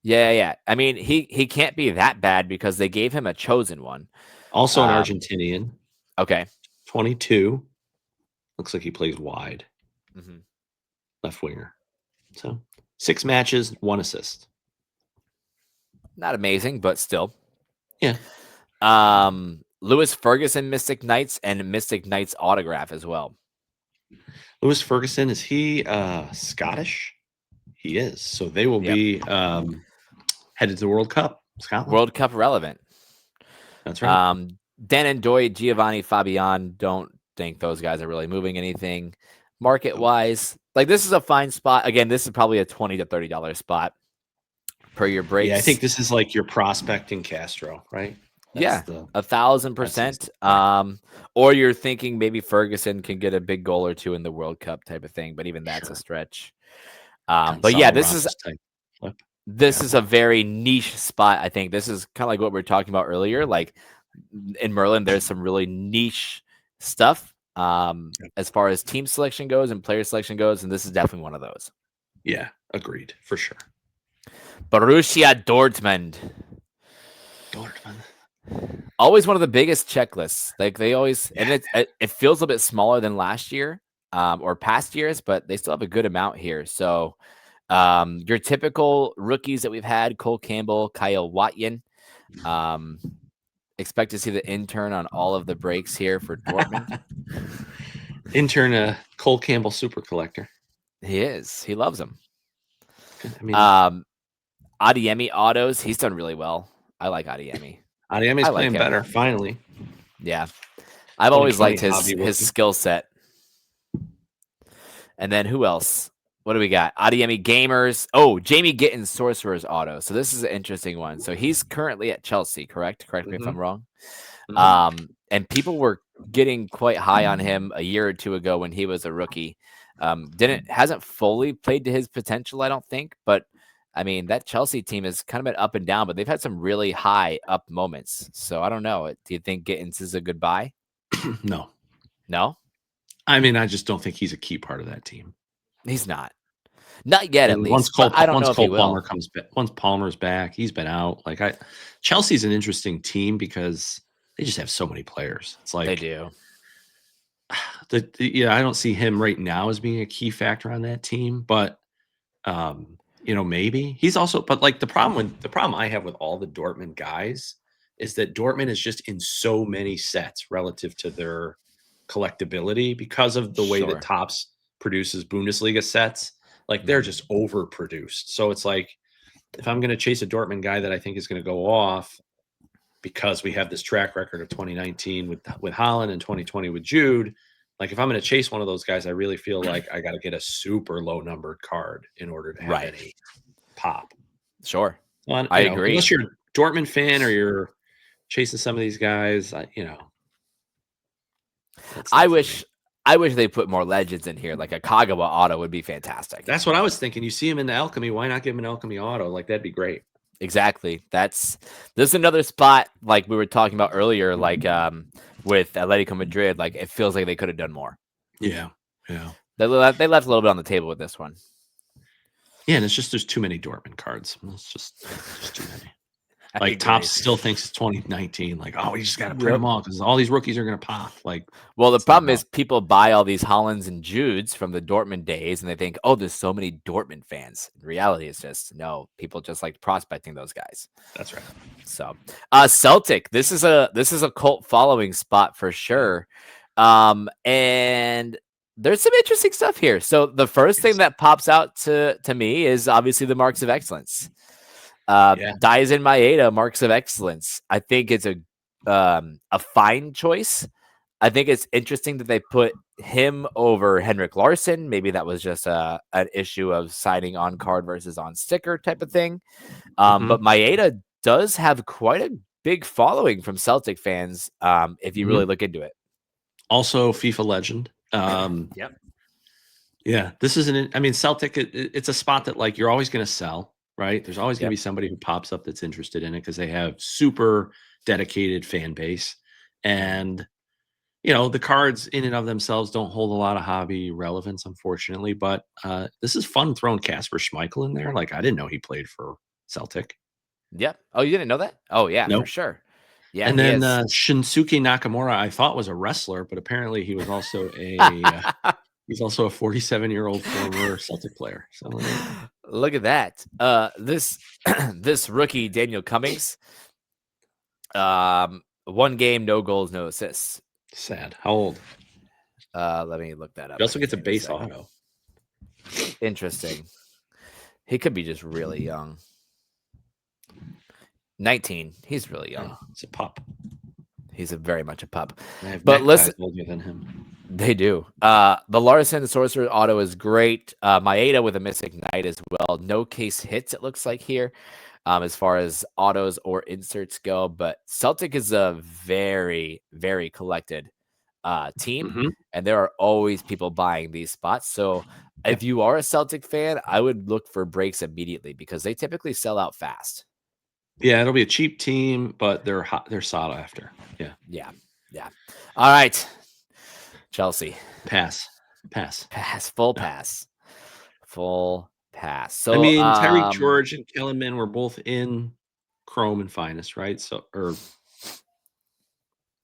Yeah. I mean, he can't be that bad because they gave him a chosen one. Also an Argentinian. Okay. 22. Looks like he plays wide. Mm-hmm. Left winger. So 6 matches, 1 assist. Not amazing, but still. Yeah. Lewis Ferguson, Mystic Knights, and Mystic Knights autograph as well. Lewis Ferguson, is he Scottish? He is. So they will be headed to the World Cup. Scotland. World Cup relevant. That's right. Dan and Doy, Giovanni Fabian, don't think those guys are really moving anything market-wise. Like, this is a fine spot. Again, this is probably a $20 to $30 spot per your breaks. Yeah, I think this is like your prospecting Castro, right? That's 1,000%. Or you're thinking maybe Ferguson can get a big goal or two in the World Cup type of thing, but even that's a stretch. But yeah, this is a very niche spot. I think this is kind of like what we were talking about earlier. Like, in Merlin, there's some really niche stuff as far as team selection goes and player selection goes, and this is definitely one of those. Yeah, agreed, for sure. Borussia Dortmund. Always one of the biggest checklists. Like, they always, and it feels a bit smaller than last year or past years, but they still have a good amount here. So your typical rookies that we've had: Cole Campbell, Kyle Watson. Expect to see the intern on all of the breaks here for Dortmund. Intern, Cole Campbell super collector. He is. He loves him. I mean, Adeyemi autos. He's done really well. I like Adeyemi. Adeyemi's playing better, finally. Yeah. I've always liked his skill set. And then who else? What do we got? Adeyemi Gamers. Oh, Jamie Gittins Sorcerer's auto. So this is an interesting one. So he's currently at Chelsea, correct? Correct me if I'm wrong. And people were getting quite high on him a year or two ago when he was a rookie. Hasn't fully played to his potential, I don't think. But I mean, that Chelsea team has kind of been up and down, but they've had some really high up moments. So I don't know. Do you think Gittins is a good buy? No. I mean, I just don't think he's a key part of that team. He's not yet, at least. Once Palmer's back, he's been out. Like, Chelsea's an interesting team because they just have so many players. It's like they do. I don't see him right now as being a key factor on that team, but maybe he's also. But like the problem I have with all the Dortmund guys is that Dortmund is just in so many sets relative to their collectability because of the way that Topps produces Bundesliga sets. Like, they're just overproduced. So it's like, if I'm going to chase a Dortmund guy that I think is going to go off because we have this track record of 2019 with Haaland and 2020 with Jude, like, if I'm going to chase one of those guys, I really feel like I got to get a super low numbered card in order to have any pop. Sure. Well, I agree. Unless you're a Dortmund fan or you're chasing some of these guys, I wish they put more legends in here. Like a Kagawa auto would be fantastic. That's what I was thinking. You see him in the Alchemy. Why not give him an Alchemy auto? Like, that'd be great. Exactly. This is another spot like we were talking about earlier, like with Atletico Madrid. Like, it feels like they could have done more. Yeah. They left a little bit on the table with this one. Yeah, and it's just there's too many Dortmund cards. It's just too many. Like, Topps still thinks it's 2019. Like, we just got to print them all because all these rookies are going to pop. Like, well, the problem is people buy all these Hollands and Judes from the Dortmund days, and they think, there's so many Dortmund fans. In reality, it's just no. People just like prospecting those guys. That's right. So, Celtic. This is a cult following spot for sure, and there's some interesting stuff here. So the first thing that pops out to me is obviously the marks of excellence. Daisen Maeda, marks of excellence. I think it's a fine choice. I think it's interesting that they put him over Henrik Larsson. Maybe that was just an issue of signing on card versus on sticker type of thing. But Maeda does have quite a big following from Celtic fans if you really look into it. Also, FIFA legend. Yep. Yeah, this is Celtic, it's a spot that like you're always going to sell, right? There's always going to be somebody who pops up that's interested in it because they have super dedicated fan base. And, the cards in and of themselves don't hold a lot of hobby relevance, unfortunately. But this is fun throwing Kasper Schmeichel in there. Like, I didn't know he played for Celtic. Yep. Oh, you didn't know that? Oh, yeah, Nope. for sure. Yeah, and then Shinsuke Nakamura, I thought was a wrestler, but apparently he was also he's also a 47-year-old former Celtic player. So look at that. This this rookie Daniel Cummings, 1 game, no goals, no assists. Sad. How old? Let me look that up. He also gets a base auto. Interesting. He could be just really young. 19. He's really young. He's a pup. He's very much a pup. But listen, older than him. They do. The Larson Sorcerer auto is great. Maeda with a Mystic Knight as well. No case hits, it looks like here, as far as autos or inserts go. But Celtic is a very, very collected team, and there are always people buying these spots. So if you are a Celtic fan, I would look for breaks immediately because they typically sell out fast. Yeah, it'll be a cheap team, but they're sought after. Yeah. All right, Chelsea. Pass. Full pass. So Tyreek George and Kellerman were both in Chrome and Finest, right? So, or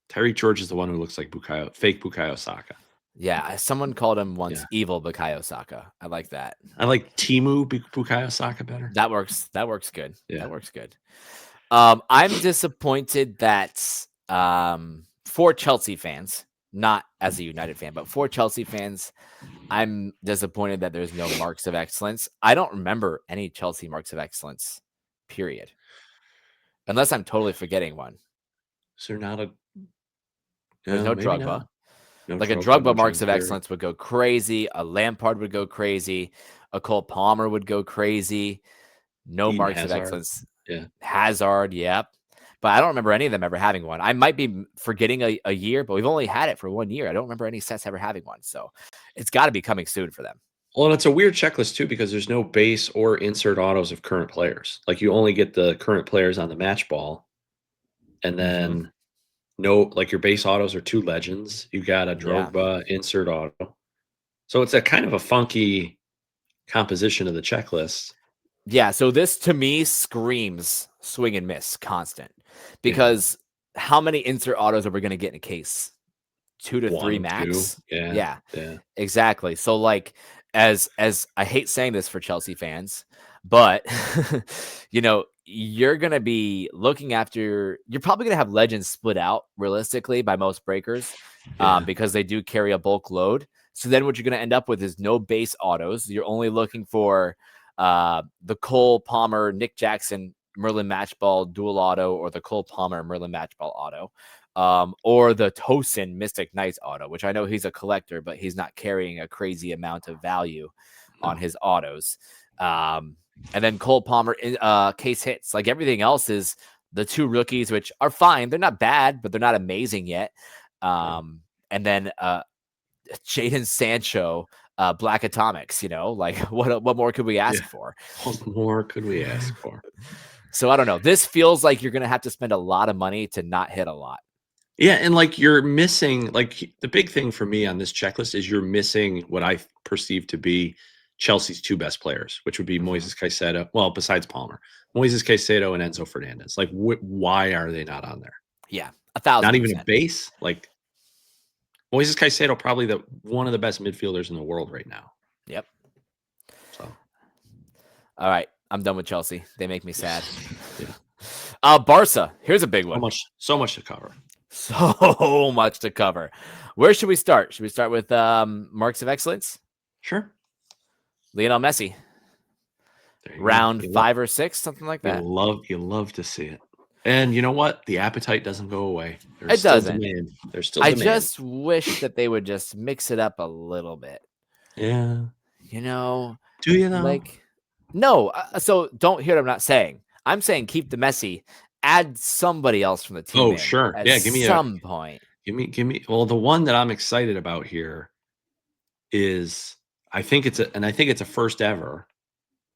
Tyreek George is the one who looks like fake Bukayo Saka. Yeah, someone called him once evil Bukayo Saka. I like that. I like Timu Bukayo Saka better. That works good. Yeah. That works good. I'm disappointed that for Chelsea fans, not as a United fan, but for Chelsea fans, I'm disappointed that there's no marks of excellence. I don't remember any Chelsea marks of excellence, period. Unless I'm totally forgetting one. Is there not a... There's no Drogba. A Drogba marks of excellence would go crazy. A Lampard would go crazy. A Cole Palmer would go crazy. No marks of excellence. Yeah. Hazard, yep. But I don't remember any of them ever having one. I might be forgetting a year, but we've only had it for 1 year. I don't remember any sets ever having one. So it's got to be coming soon for them. Well, and it's a weird checklist, too, because there's no base or insert autos of current players. Like, you only get the current players on the match ball. And then... No, like your base autos are 2 legends. You got a Drogba insert auto. So it's a kind of a funky composition of the checklist. Yeah, so this to me screams swing and miss constant. Because how many insert autos are we going to get in a case? 2 to 3 max? 2. Yeah. Exactly. So like as I hate saying this for Chelsea fans, but you're going to be looking after, you're probably going to have legends split out realistically by most breakers because they do carry a bulk load. So then what you're going to end up with is no base autos. You're only looking for the Cole Palmer, Nick Jackson, Merlin Matchball dual auto, or the Cole Palmer, Merlin Matchball auto, or the Tosin Mystic Knights auto, which I know he's a collector, but he's not carrying a crazy amount of value on his autos. And then Cole Palmer case hits. Like everything else is the 2 rookies, which are fine. They're not bad, but they're not amazing yet. And then Jadon Sancho, Black Atomics, like what more could we ask for? What more could we ask for? So I don't know. This feels like you're going to have to spend a lot of money to not hit a lot. Yeah, and like you're missing, like the big thing for me on this checklist is you're missing what I perceive to be Chelsea's 2 best players, which would be Moises Caicedo. Well, besides Palmer, Moises Caicedo and Enzo Fernandez. Like, why are they not on there? Yeah, 1,000%. Not even a base. Like Moises Caicedo, probably one of the best midfielders in the world right now. Yep. So, all right, I'm done with Chelsea. They make me sad. Barca. Here's a big one. So much to cover. So much to cover. Where should we start? Should we start with marks of excellence? Sure. Lionel Messi. There you go. round 5 or 6, something like that. You love to see it. And you know what? The appetite doesn't go away. There's It still doesn't. demand. There's still I demand. just wish that they would just mix it up a little bit. Yeah. You know, Do you though? like no. So don't hear what I'm not saying. I'm saying keep the Messi. Add somebody else from the team in Sure. at Yeah, some point. give me. Well, the one that I'm excited about here is I think it's a first ever.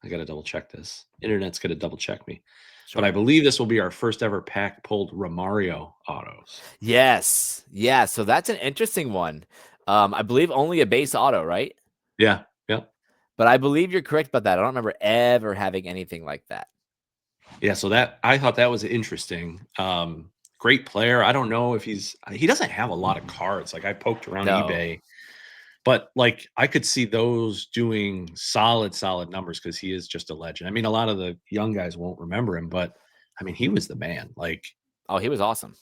I got to double check this. Internet's going to double check me. Sure. But I believe this will be our first ever pack pulled Romario autos. Yes. Yeah. So that's an interesting one. I believe only a base auto, right? Yeah. Yeah. But I believe you're correct about that. I don't remember ever having anything like that. Yeah. So I thought that was interesting. Great player. I don't know if he doesn't have a lot of cards. Like I poked around eBay, but like I could see those doing solid numbers because he is just a legend. I mean, a lot of the young guys won't remember him, but I mean, he was the man. Like, oh, he was awesome.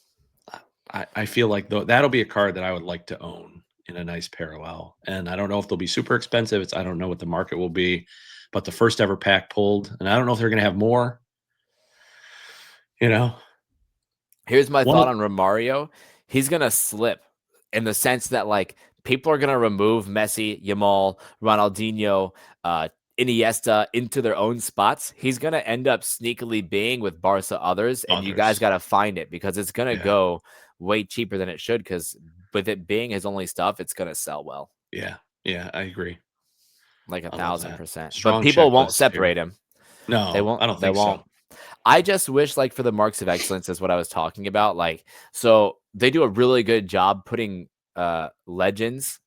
I feel like that'll be a card that I would like to own in a nice parallel. And I don't know if they'll be super expensive. I don't know what the market will be, but the first ever pack pulled, and I don't know if they're going to have more. You know, here's my thought on Romario. He's going to slip in the sense that like people are going to remove Messi, Yamal, Ronaldinho, Iniesta into their own spots. He's going to end up sneakily being with Barca others, and you guys got to find it because it's going to go way cheaper than it should because with it being his only stuff, it's going to sell well. Yeah. Yeah, I agree. Like 1,000%. But people won't separate him. No, they won't. I don't they think won't. so. I just wish, like, for the marks of excellence is what I was talking about. Like, so they do a really good job putting legends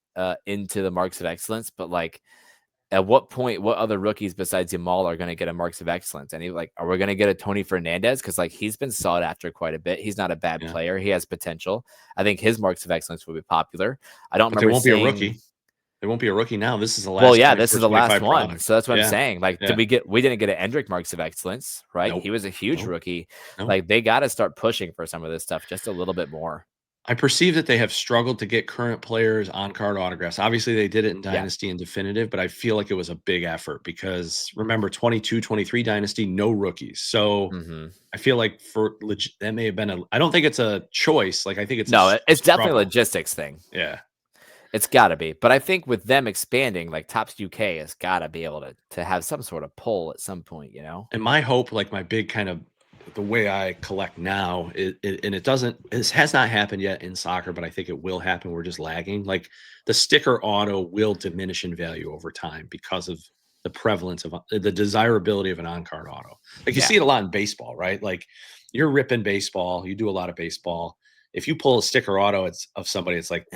into the marks of excellence, but like, at what point, what other rookies besides Yamal are going to get a marks of excellence? And are we going to get a Tony Fernandez? Because like he's been sought after quite a bit. He's not a bad player. He has potential. I think his marks of excellence will be popular. I don't remember. They won't be a rookie. They won't be a rookie now. This is the last. Well, yeah, this is the last one. Product. So that's what I'm saying. Like, we didn't get an Endrick marks of excellence, right? Nope. He was a huge rookie. Nope. Like, they got to start pushing for some of this stuff just a little bit more. I perceive that they have struggled to get current players on card autographs. Obviously, they did it in Dynasty and Definitive, but I feel like it was a big effort because remember, 22, 23 Dynasty, no rookies. So I feel like that may have been I don't think it's a choice. Like, I think it's it's definitely a logistics thing. Yeah. It's got to be. But I think with them expanding, like Topps UK has got to be able to have some sort of pull at some point, you know? And my hope, like my big kind of the way I collect now, this has not happened yet in soccer, but I think it will happen. We're just lagging. Like the sticker auto will diminish in value over time because of the prevalence of the desirability of an on-card auto. Like you see it a lot in baseball, right? Like you're ripping baseball, you do a lot of baseball. If you pull a sticker auto of somebody, it's like,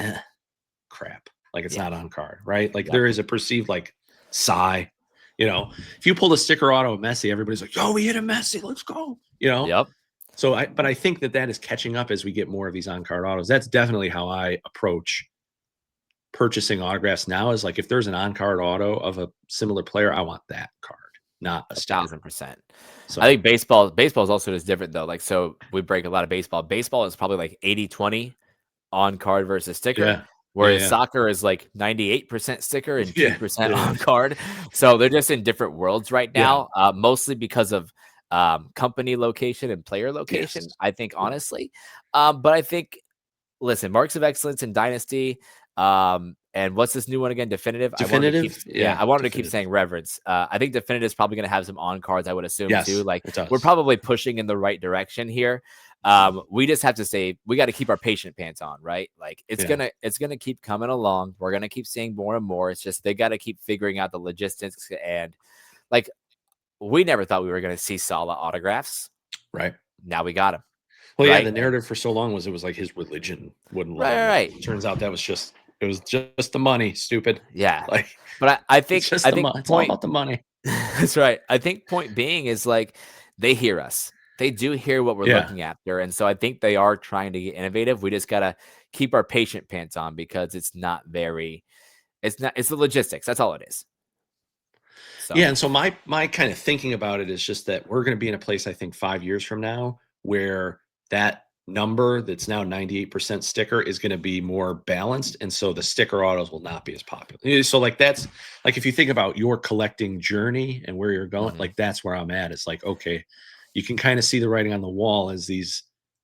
crap. Like it's not on card, right? Like there is a perceived like sigh. You know, if you pull the sticker auto of Messi, everybody's like, "Yo, we hit a Messi, let's go." You know. Yep. So I think that is catching up as we get more of these on card autos. That's definitely how I approach purchasing autographs now. Is like if there's an on card auto of a similar player, I want that card, not a 1,000%. So I think baseball is also just different though. Like so, we break a lot of baseball. Baseball is probably like 80-20 on card versus sticker. Yeah. Whereas soccer is like 98% sticker and 2% on card. So they're just in different worlds right now, mostly because of company location and player location, I think, honestly. But I think, listen, marks of excellence in Dynasty. And what's this new one again? Definitive? I wanted to keep saying reverence. I think Definitive is probably going to have some on cards, I would assume, too. Like, we're probably pushing in the right direction here. We just have to say we got to keep our patient pants on, right? Like it's gonna keep coming along. We're gonna keep seeing more and more. It's just they got to keep figuring out the logistics, and like we never thought we were gonna see Salah autographs. Right now we got him. Well, the narrative for so long was it was like his religion wouldn't let him. Right. Turns out that was just the money. Stupid. Yeah. Like, but I think it's all about the money. That's right. I think point being is like they hear us. They do hear what we're looking after. And so I think they are trying to get innovative. We just got to keep our patient pants on because it's the logistics. That's all it is. So. Yeah. And so my kind of thinking about it is just that we're going to be in a place, I think 5 years from now where that number that's now 98% sticker is going to be more balanced, and so the sticker autos will not be as popular. So like that's like if you think about your collecting journey and where you're going, like that's where I'm at. It's like, okay, you can kind of see the writing on the wall as these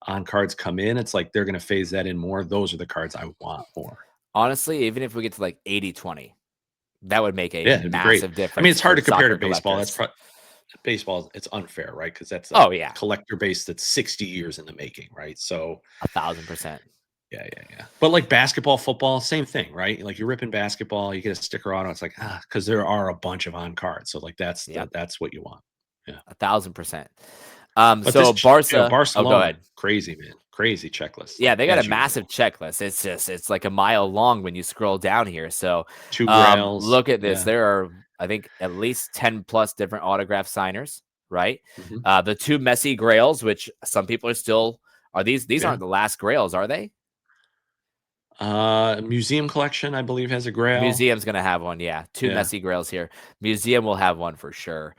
on cards come in. It's like they're going to phase that in more. Those are the cards I want more. Honestly, even if we get to like 80-20, that would make a It'd be great. massive difference. I mean, it's hard to compare to soccer baseball. collectors. That's baseball. It's unfair, right? Because that's a collector base that's 60 years in the making, right? So 1,000%. Yeah. But like basketball, football, same thing, right? Like you're ripping basketball, you get a sticker auto. It's like because there are a bunch of on cards. So like that's what you want. Yeah, 1,000%. But so Barca, Barcelona, go ahead. Crazy man, crazy checklist. Yeah, they got a massive checklist. It's like a mile long when you scroll down here. So 2 grails. Look at this. There are, I think, at least 10 plus different autograph signers, right? The 2 Messi grails, which some people are still these aren't the last grails, are they? Museum collection, I believe, has a grail. Museum's gonna have one, 2 Messi grails here. Museum will have one for sure.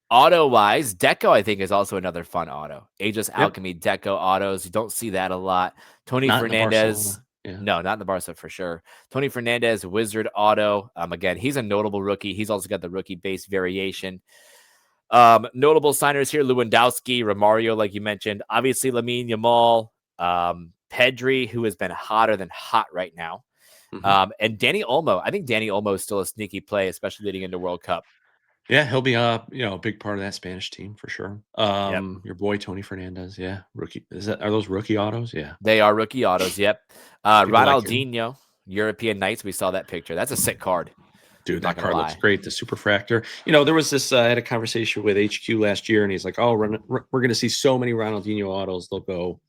Auto wise, Deco, I think, is also another fun auto. Aegis Alchemy Deco autos. You don't see that a lot. Tony Fernandez. No, not in the Barca for sure. Tony Fernandez, Wizard auto. Again, he's a notable rookie. He's also got the rookie base variation. Notable signers here: Lewandowski, Romario, like you mentioned. Obviously, Lamine Yamal, Pedri, who has been hotter than hot right now. And Danny Olmo. I think Danny Olmo is still a sneaky play, especially leading into World Cup. Yeah, he'll be a big part of that Spanish team for sure. Your boy Tony Fernandez, rookie. Are those rookie autos? Yeah, they are rookie autos. Yep. Ronaldinho, European Knights. We saw that picture. That's a sick card. Dude, that card looks great. The Superfractor. There was this. I had a conversation with HQ last year, and he's like, "Oh, we're going to see so many Ronaldinho autos. They'll go,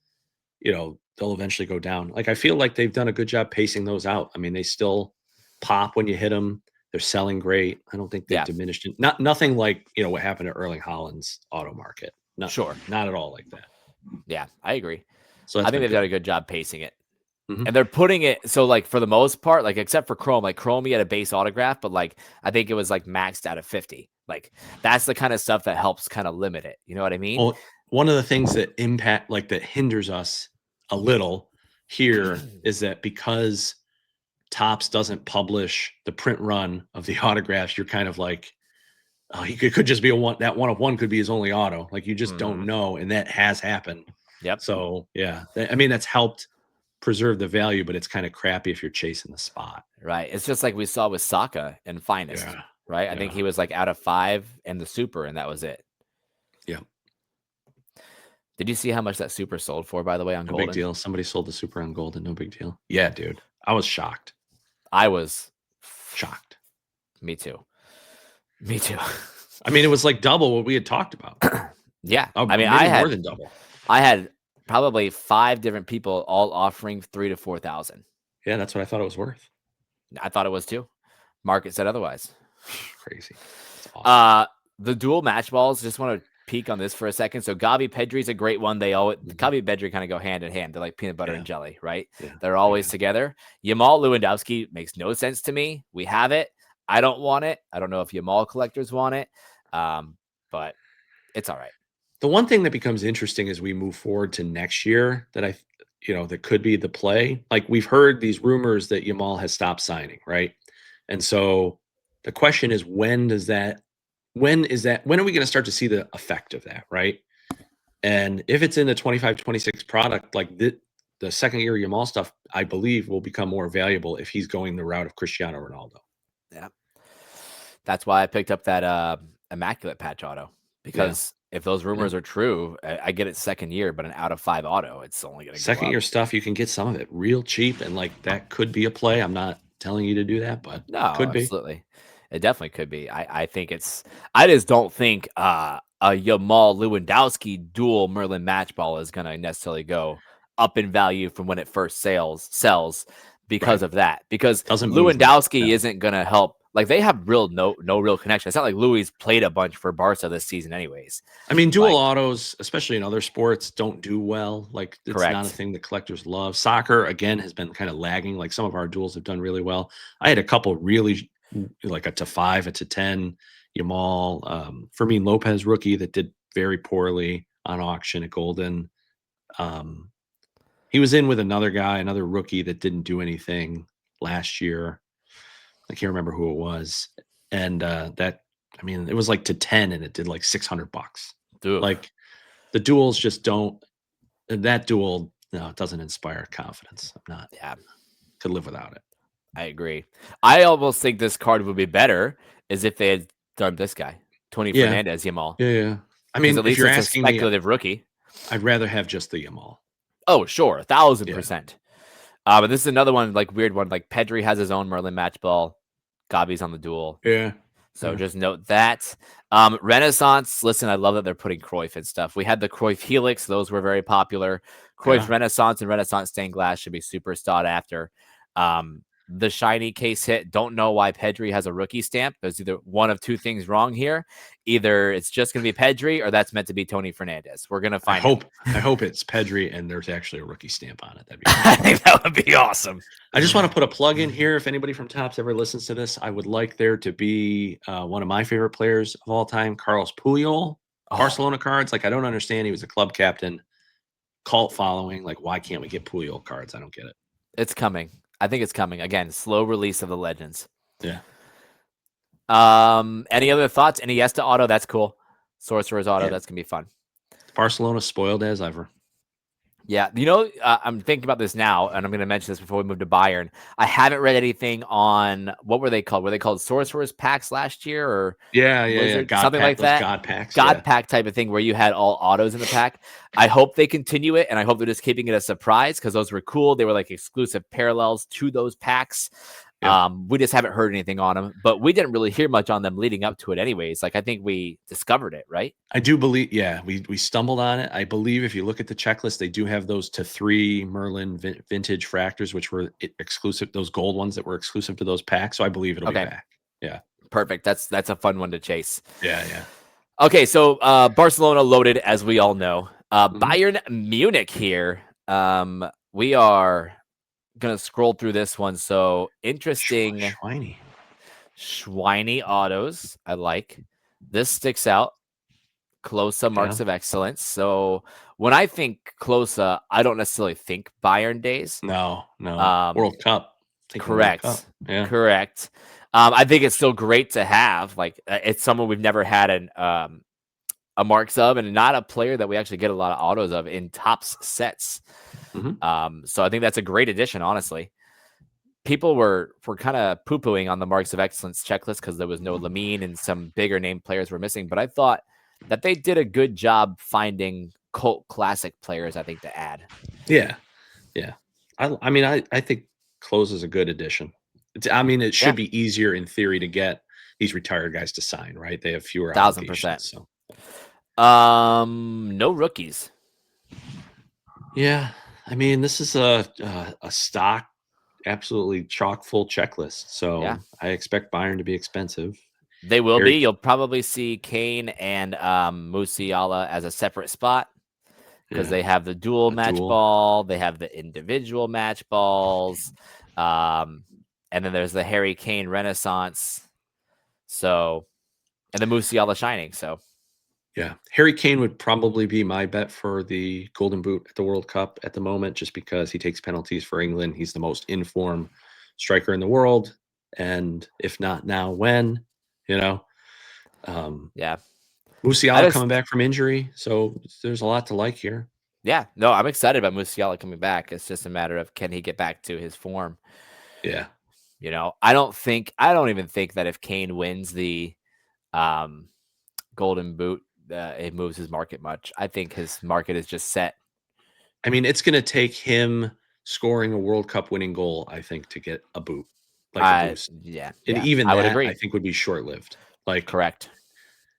they'll eventually go down." Like I feel like they've done a good job pacing those out. I mean, they still pop when you hit them. They're selling great. I don't think they've diminished it. Nothing like what happened to Erling Haaland's auto market. Not at all like that. Yeah, I agree. So I think they've done a good job pacing it. And they're putting it so like for the most part, like except for Chrome, like Chrome he had a base autograph, but like I think it was like maxed out of 50. Like that's the kind of stuff that helps kind of limit it. You know what I mean? Well, one of the things that that hinders us a little here is that because Topps doesn't publish the print run of the autographs, you're kind of like, he could just be that one of one could be his only auto. Like you just don't know, and that has happened. Yep. So I mean that's helped preserve the value, but it's kind of crappy if you're chasing the spot. Right. It's just like we saw with Saka and Finest. Right. I think he was like out of 5 and the Super, and that was it. Yeah. Did you see how much that Super sold for, by the way, on No Golden? Big deal. Somebody sold the Super on Golden. No big deal. Yeah, dude. I was shocked. I was shocked. Me too. I mean, it was like double what we had talked about. Yeah. I mean, I had more than double. I had probably 5 different people all offering 3,000 to 4,000. Yeah, that's what I thought it was worth. I thought it was too. Market said otherwise. Crazy. That's awesome. The dual match balls, just want to peek on this for a second. So Gavi Pedri's a great one. They always Gavi and Pedri kind of go hand in hand. They're like peanut butter and jelly, right? Yeah. They're always together. Yamal Lewandowski makes no sense to me. We have it. I don't want it. I don't know if Yamal collectors want it. But it's all right. The one thing that becomes interesting as we move forward to next year that that could be the play. Like we've heard these rumors that Yamal has stopped signing, right? And so the question is, when are we going to start to see the effect of that, right? And if it's in the 25-26 product, like the second year Yamal stuff, I believe will become more valuable if he's going the route of Cristiano Ronaldo. Yeah. That's why I picked up that Immaculate Patch auto, because if those rumors are true, I get it second year, but an out of 5 auto, it's only going to go second year stuff. You can get some of it real cheap, and like that could be a play. I'm not telling you to do that, but no, could be. Absolutely. It definitely could be. I think I just don't think a Yamal Lewandowski dual Merlin match ball is going to necessarily go up in value from when it first sells because of that. Because Lewandowski isn't going to help. Like they have no real connection. It's not like Louis played a bunch for Barca this season anyways. I mean, dual autos, especially in other sports, don't do well. Like it's not a thing that collectors love. Soccer, again, has been kind of lagging. Like some of our duels have done really well. I had a couple really like a to 5, a to 10, Yamal, Fermin Lopez rookie that did very poorly on auction at Golden. He was in with another guy, another rookie that didn't do anything last year. I can't remember who it was. And it was like to 10 and it did like $600. Dude. Like the duels just don't, that duel, no, it doesn't inspire confidence. Could live without it. I agree. I almost think this card would be better as if they had done this guy, Tony Fernandez Yamal. Yeah. I mean, at least if you're it's asking a speculative rookie. I'd rather have just the Yamal. Oh, sure. 1,000%. But this is another one, like weird one. Like Pedri has his own Merlin match ball. Gabi's on the duel. Yeah. So just note that. Renaissance, listen, I love that they're putting Cruyff and stuff. We had the Cruyff Helix. Those were very popular. Cruyff Renaissance and Renaissance stained glass should be super sought after. The shiny case hit. Don't know why Pedri has a rookie stamp. There's either one of two things wrong here. Either it's just going to be Pedri or that's meant to be Tony Fernandez. We're going to find out. I hope it's Pedri and there's actually a rookie stamp on it. That'd be I think that would be awesome. I just want to put a plug in here. If anybody from Topps ever listens to this, I would like there to be one of my favorite players of all time, Carlos Puyol. Barcelona cards. Like, I don't understand. He was a club captain, cult following. Like, why can't we get Puyol cards? I don't get it. It's coming. I think it's coming. Again, slow release of the legends. Yeah. Any other thoughts? Any yes to auto? That's cool. Sorcerer's auto. That's going to be fun. Barcelona spoiled as ever. Yeah. I'm thinking about this now, and I'm going to mention this before we move to Bayern. I haven't read anything on, what were they called? Were they called Sorcerer's packs last year? Or God something like that? God packs. God pack type of thing where you had all autos in the pack. I hope they continue it, and I hope they're just keeping it a surprise because those were cool. They were like exclusive parallels to those packs. Yeah. We just haven't heard anything on them, but we didn't really hear much on them leading up to it anyways. Like, I think we discovered it, right? I do believe, we stumbled on it. I believe if you look at the checklist, they do have those to 3 Merlin vintage fractors, which were exclusive, those gold ones that were exclusive to those packs. So I believe it'll be back. Yeah. Perfect. That's a fun one to chase. Yeah. Okay. So Barcelona loaded, as we all know. Bayern Munich here. We are gonna scroll through this one. So interesting. Schweiny autos. I like this. Sticks out. Klose marks of excellence. So when I think Klose, I don't necessarily think Bayern days. No. World Cup. Correct. World Cup. Yeah. Correct. I think it's still great to have. Like, it's someone we've never had a marks of, and not a player that we actually get a lot of autos of in Topps sets. So I think that's a great addition, honestly. People were kind of poo-pooing on the marks of excellence checklist because there was no Lamine and some bigger name players were missing, but I thought that they did a good job finding cult classic players, I think, to add. Yeah. I think Klose is a good addition. It should be easier in theory to get these retired guys to sign, right? They have fewer 1,000%. So. No rookies. Yeah, this is a stock, absolutely chock full checklist. So I expect Bayern to be expensive. They will be. You'll probably see Kane and Musiala as a separate spot because they have the dual match ball. They have the individual match balls. And then there's the Harry Kane Renaissance. So, and the Musiala Shining. So, yeah, Harry Kane would probably be my bet for the Golden Boot at the World Cup at the moment, just because he takes penalties for England. He's the most informed striker in the world. And if not now, when? Musiala coming back from injury. So there's a lot to like here. Yeah, no, I'm excited about Musiala coming back. It's just a matter of, can he get back to his form? Yeah. I don't even think that if Kane wins the Golden Boot, it moves his market much. I think his market is just set. It's going to take him scoring a World Cup winning goal, I think, to get a boot. A boost. Yeah. And even I would that, agree. I think, would be short-lived. Correct.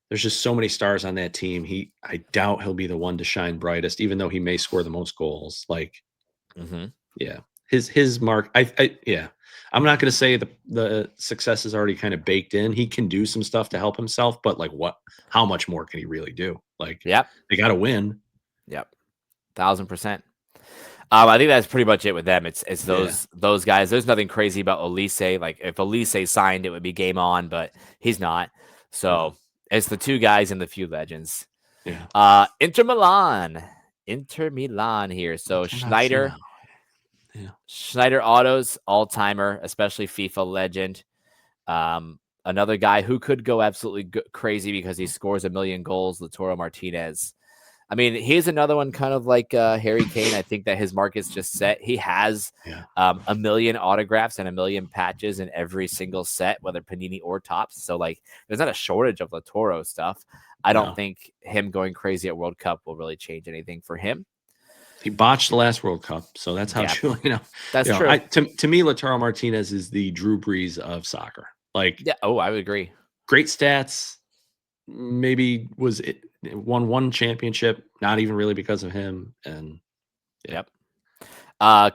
There's just so many stars on that team. I doubt he'll be the one to shine brightest, even though he may score the most goals. His mark. I'm not going to say the success is already kind of baked in. He can do some stuff to help himself, but how much more can he really do? They got to win. Yep. 1,000%. I think that's pretty much it with them. It's those guys. There's nothing crazy about Elise. Like, if Elise signed, it would be game on, but he's not. So it's the two guys and the few legends. Yeah. Inter Milan Inter Milan here. So Internazionale. Yeah. Schneider Autos, all-timer, especially FIFA legend. Another guy who could go absolutely crazy because he scores a million goals, Lautaro Martinez. I mean, he's another one kind of like Harry Kane. I think that his market's just set. He has a million autographs and a million patches in every single set, whether Panini or Topps. So, like, there's not a shortage of Lautaro stuff. I don't think him going crazy at World Cup will really change anything for him. He botched the last World Cup, so that's how true. That's true. To me, Lautaro Martinez is the Drew Brees of soccer. Like, I would agree. Great stats. Maybe won one championship, not even really because of him. And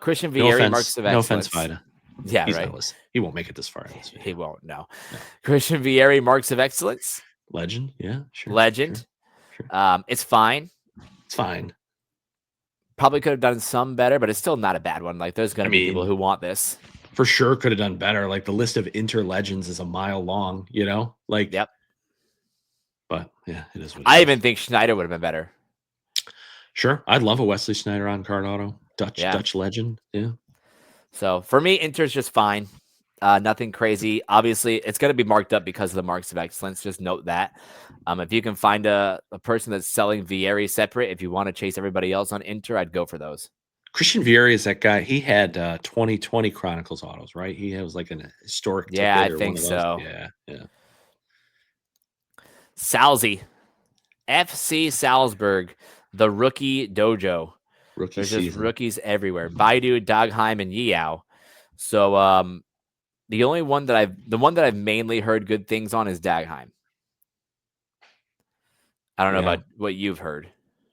Christian Vieri, marks of excellence. No offense, Vida. Yeah, right. He won't make it this far. He won't. No. Christian Vieri, marks of excellence. Legend. Yeah, sure. Legend. Sure. It's fine. It's fine. Probably could have done some better, but it's still not a bad one. Like, there's going to be people who want this. For sure could have done better. Like, the list of Inter legends is a mile long, Like, yep. But, yeah, it is what it I is. even think Schneider would have been better. Sure. I'd love a Wesley Sneijder on-card auto. Dutch legend. Yeah. So, for me, Inter's just fine. Nothing crazy. Obviously, it's going to be marked up because of the marks of excellence. Just note that. If you can find a person that's selling Vieri separate, if you want to chase everybody else on Inter, I'd go for those. Christian Vieri is that guy. He had 2020 Chronicles autos, right? He was like an historic. Yeah, I think so. Yeah. Salzi, FC Salzburg, the rookie dojo. There's just rookies everywhere. Baidu, Dagheim, and Yao. So the one that I've mainly heard good things on is Dagheim. I don't know about what you've heard.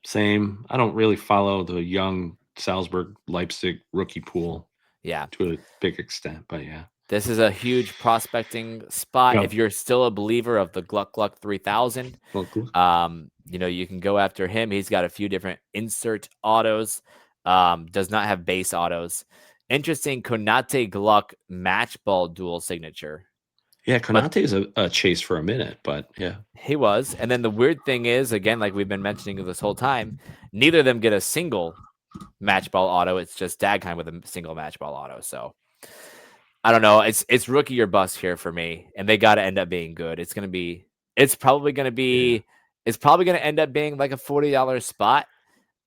Same. I don't really follow the young Salzburg, Leipzig rookie pool. Yeah. To a big extent, but yeah. This is a huge prospecting spot. Yep. If you're still a believer of the Gluck 3000, you can go after him. He's got a few different insert autos. Does not have base autos. Interesting Konate Gluck match ball dual signature. Yeah, Konate is a chase for a minute, but yeah. He was. And then the weird thing is, again, like we've been mentioning this whole time, neither of them get a single match ball auto. It's just Dagheim with a single match ball auto. So I don't know. It's rookie or bust here for me. And they got to end up being good. It's probably going to end up being like a $40 spot,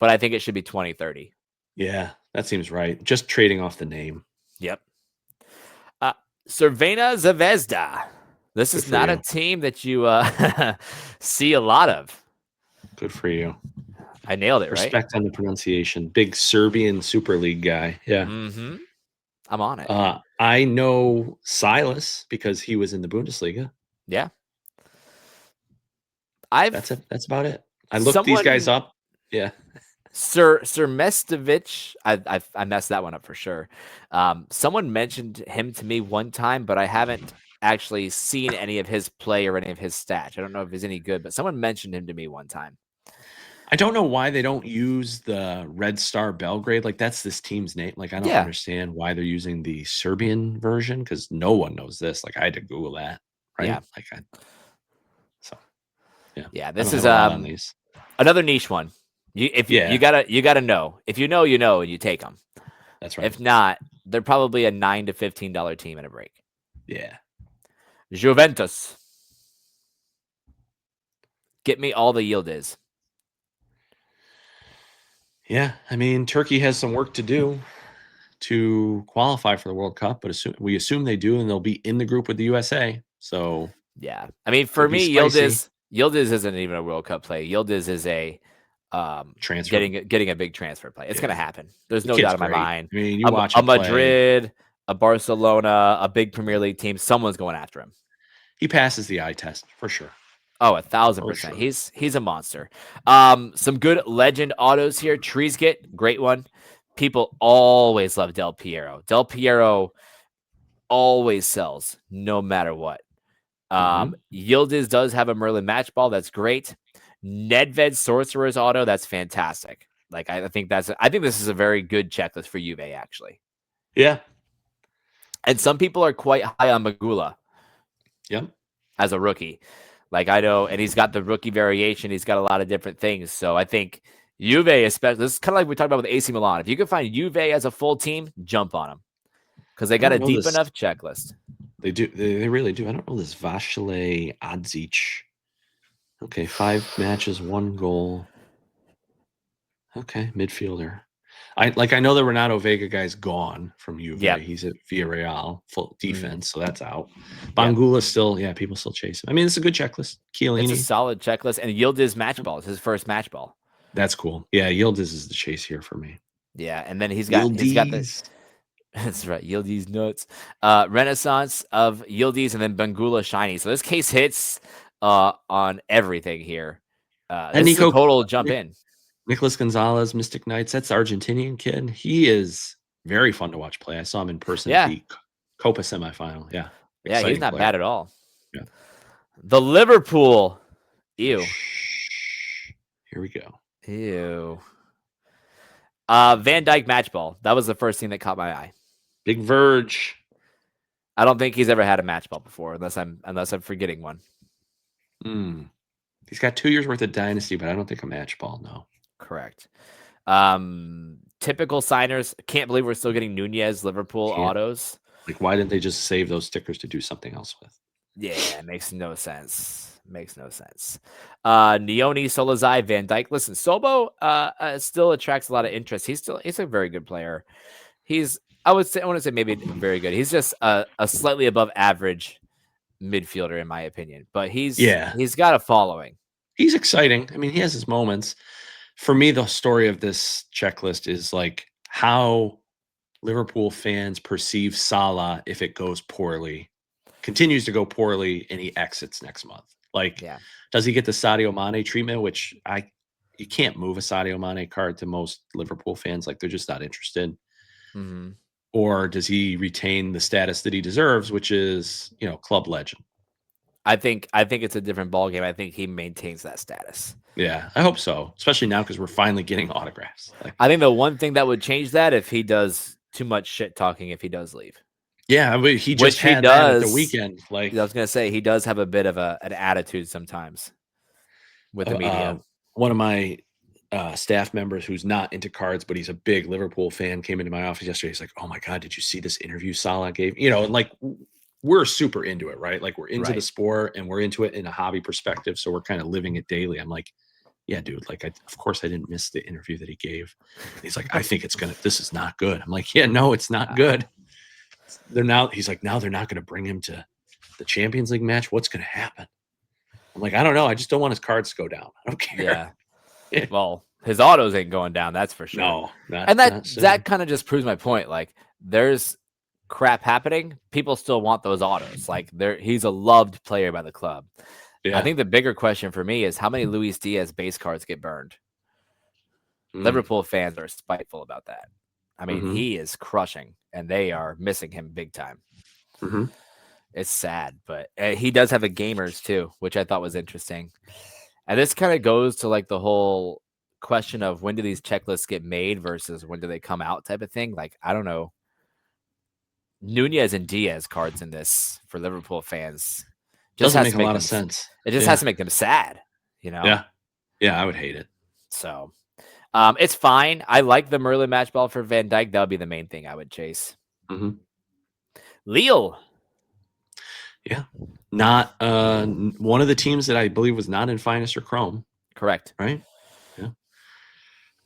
but I think it should be 20, 30. Yeah, that seems right. Just trading off the name. Yep. Crvena Cvezda. This is not a team that you see a lot of. Good for you. I nailed it, right? Respect on the pronunciation. Big Serbian Super League guy. Yeah. Mm-hmm. I'm on it. I know Silas because he was in the Bundesliga. Yeah. That's it. That's about it. I looked these guys up. Yeah. Sir Mestovic, I messed that one up for sure. Someone mentioned him to me one time, but I haven't actually seen any of his play or any of his stats. I don't know if he's any good, but someone mentioned him to me one time. I don't know why they don't use the Red Star Belgrade. Like, that's this team's name. Like, I don't understand why they're using the Serbian version because no one knows this. Like, I had to Google that. Right. Yeah. Yeah. This is another niche one. You gotta know. If you know, and you take them. That's right. If not, they're probably a $9 to $15 team in a break. Yeah. Juventus. Get me all the yield is. Yeah, I mean, Turkey has some work to do to qualify for the World Cup, but we assume they do, and they'll be in the group with the USA. So yeah, I mean, for me, Yildiz isn't even a World Cup play. Yildiz is a transfer, getting a big transfer play. It's gonna happen. There's no doubt in my mind. I mean, you watch a Madrid, a Barcelona, a big Premier League team. Someone's going after him. He passes the eye test for sure. Oh, 1,000%. Sure. He's a monster. Some good legend autos here. Treesgit, great one. People always love Del Piero. Del Piero always sells no matter what. Yildiz does have a Merlin match ball. That's great. Nedved Sorcerer's auto. That's fantastic. Like, I think this is a very good checklist for Juve, actually. Yeah. And some people are quite high on Magula. Yep. As a rookie. Like, I know, and he's got the rookie variation. He's got a lot of different things. So I think Juve, especially. This is kind of like we talked about with AC Milan. If you can find Juve as a full team, jump on them because they got a deep enough checklist. They do. They really do. I don't know this Vasile Adzic. Okay, 5 matches, 1 goal. Okay, midfielder. I know the Renato Vega guy's gone from Juve. Yep. He's at Villarreal, full defense, so that's out. Bangula still, people still chase him. I mean, it's a good checklist. Chiellini. It's a solid checklist, and Yildiz match ball is his first match ball. That's cool. Yeah, Yildiz is the chase here for me. Yeah, and then he's got the. That's right, Yildiz nuts. Renaissance of Yildiz, and then Bangula shiny. So this case hits on everything here. And Nico total jump in. Nicolas Gonzalez, Mystic Knights. That's the Argentinian kid. He is very fun to watch play. I saw him in person at the Copa semifinal. Yeah. Yeah, he's not bad at all. Yeah. The Liverpool. Ew. Here we go. Ew. Van Dijk match ball. That was the first thing that caught my eye. Big Verge. I don't think he's ever had a match ball before, unless I'm forgetting one. He's got 2 years worth of dynasty, but I don't think a match ball. No. Correct. Typical signers. Can't believe we're still getting Nunez Liverpool autos. Like, why didn't they just save those stickers to do something else with? Yeah, it makes no sense. Neoni, Solazai, Van Dijk. Listen, Sobo still attracts a lot of interest. He's a very good player. I want to say maybe very good. He's just a slightly above average midfielder in my opinion, but he's got a following. He's exciting. I mean, he has his moments. For me, the story of this checklist is like how Liverpool fans perceive Salah if it goes poorly, continues to go poorly, and he exits next month. Like, does he get the Sadio Mane treatment, which you can't move a Sadio Mane card to most Liverpool fans. Like, they're just not interested. Mm-hmm. Or does he retain the status that he deserves, which is, club legend? I think it's a different ballgame. I think he maintains that status. Yeah, I hope so. Especially now because we're finally getting autographs. I think the one thing that would change that if he does too much shit talking if he does leave. Yeah, I mean, he just had that at the weekend. Like, I was gonna say, he does have a bit of an attitude sometimes with the media. One of my staff members who's not into cards, but he's a big Liverpool fan, came into my office yesterday. He's like, "Oh my God, did you see this interview Salah gave?" And like, we're super into it, right? Like, we're into the sport and we're into it in a hobby perspective. So we're kind of living it daily. I'm like, yeah, dude, like, of course I didn't miss the interview that he gave. And he's like, I think this is not good. I'm like, yeah, no, it's not good. He's like, now they're not going to bring him to the Champions League match. What's going to happen? I'm like, I don't know. I just don't want his cards to go down. I don't care. Yeah. Well, his autos ain't going down. That's for sure. No. That kind of just proves my point. Like, there's crap happening. People still want those autos. Like, he's a loved player by the club. Yeah. I think the bigger question for me is how many Luis Diaz base cards get burned? Liverpool fans are spiteful about that. I mean, he is crushing, and they are missing him big time. It's sad, but he does have a gamers too, which I thought was interesting. And this kind of goes to like the whole question of when do these checklists get made versus when do they come out type of thing. Like, I don't know. Nunez and Diaz cards in this for Liverpool fans doesn't make a lot of sense. It just has to make them sad, Yeah, I would hate it. So, it's fine. I like the Merlin match ball for Van Dijk. That would be the main thing I would chase. Lille. Yeah, not one of the teams that I believe was not in Finest or Chrome. Correct. Right.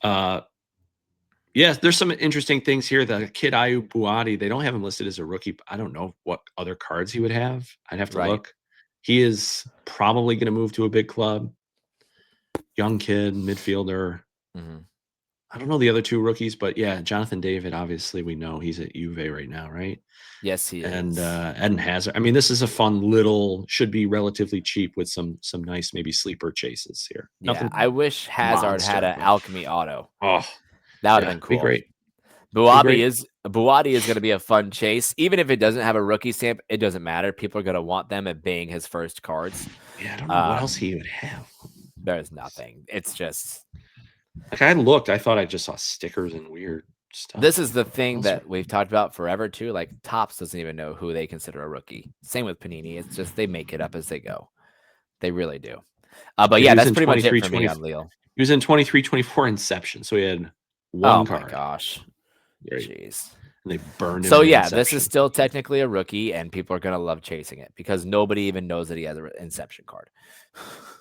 Yeah. There's some interesting things here. The kid Ayub Buati, they don't have him listed as a rookie. I don't know what other cards he would have. I'd have to look. He is probably going to move to a big club. Young kid, midfielder. I don't know the other 2 rookies, but yeah, Jonathan David, obviously we know he's at Juve right now, right? Yes, he is. And Eden Hazard. I mean, this is a fun little, should be relatively cheap with some nice maybe sleeper chases here. Yeah, I wish Hazard had an alchemy auto. Oh, that would have been cool. Be great. Buati is going to be a fun chase. Even if it doesn't have a rookie stamp, it doesn't matter. People are going to want them at being his first cards. Yeah, I don't know what else he would have. There's nothing. It's just like I looked. I thought I just saw stickers and weird stuff. This is the thing that we've talked about forever too. Like, Topps doesn't even know who they consider a rookie. Same with Panini. It's just they make it up as they go. They really do. But yeah, that's pretty much it for me on Lille. He was in 23-24 Inception, so he had one Oh card. my gosh. Right. Jeez. And they burned him. So in yeah, Inception. this is still technically a rookie, and people are gonna love chasing it because nobody even knows that he has an Inception card.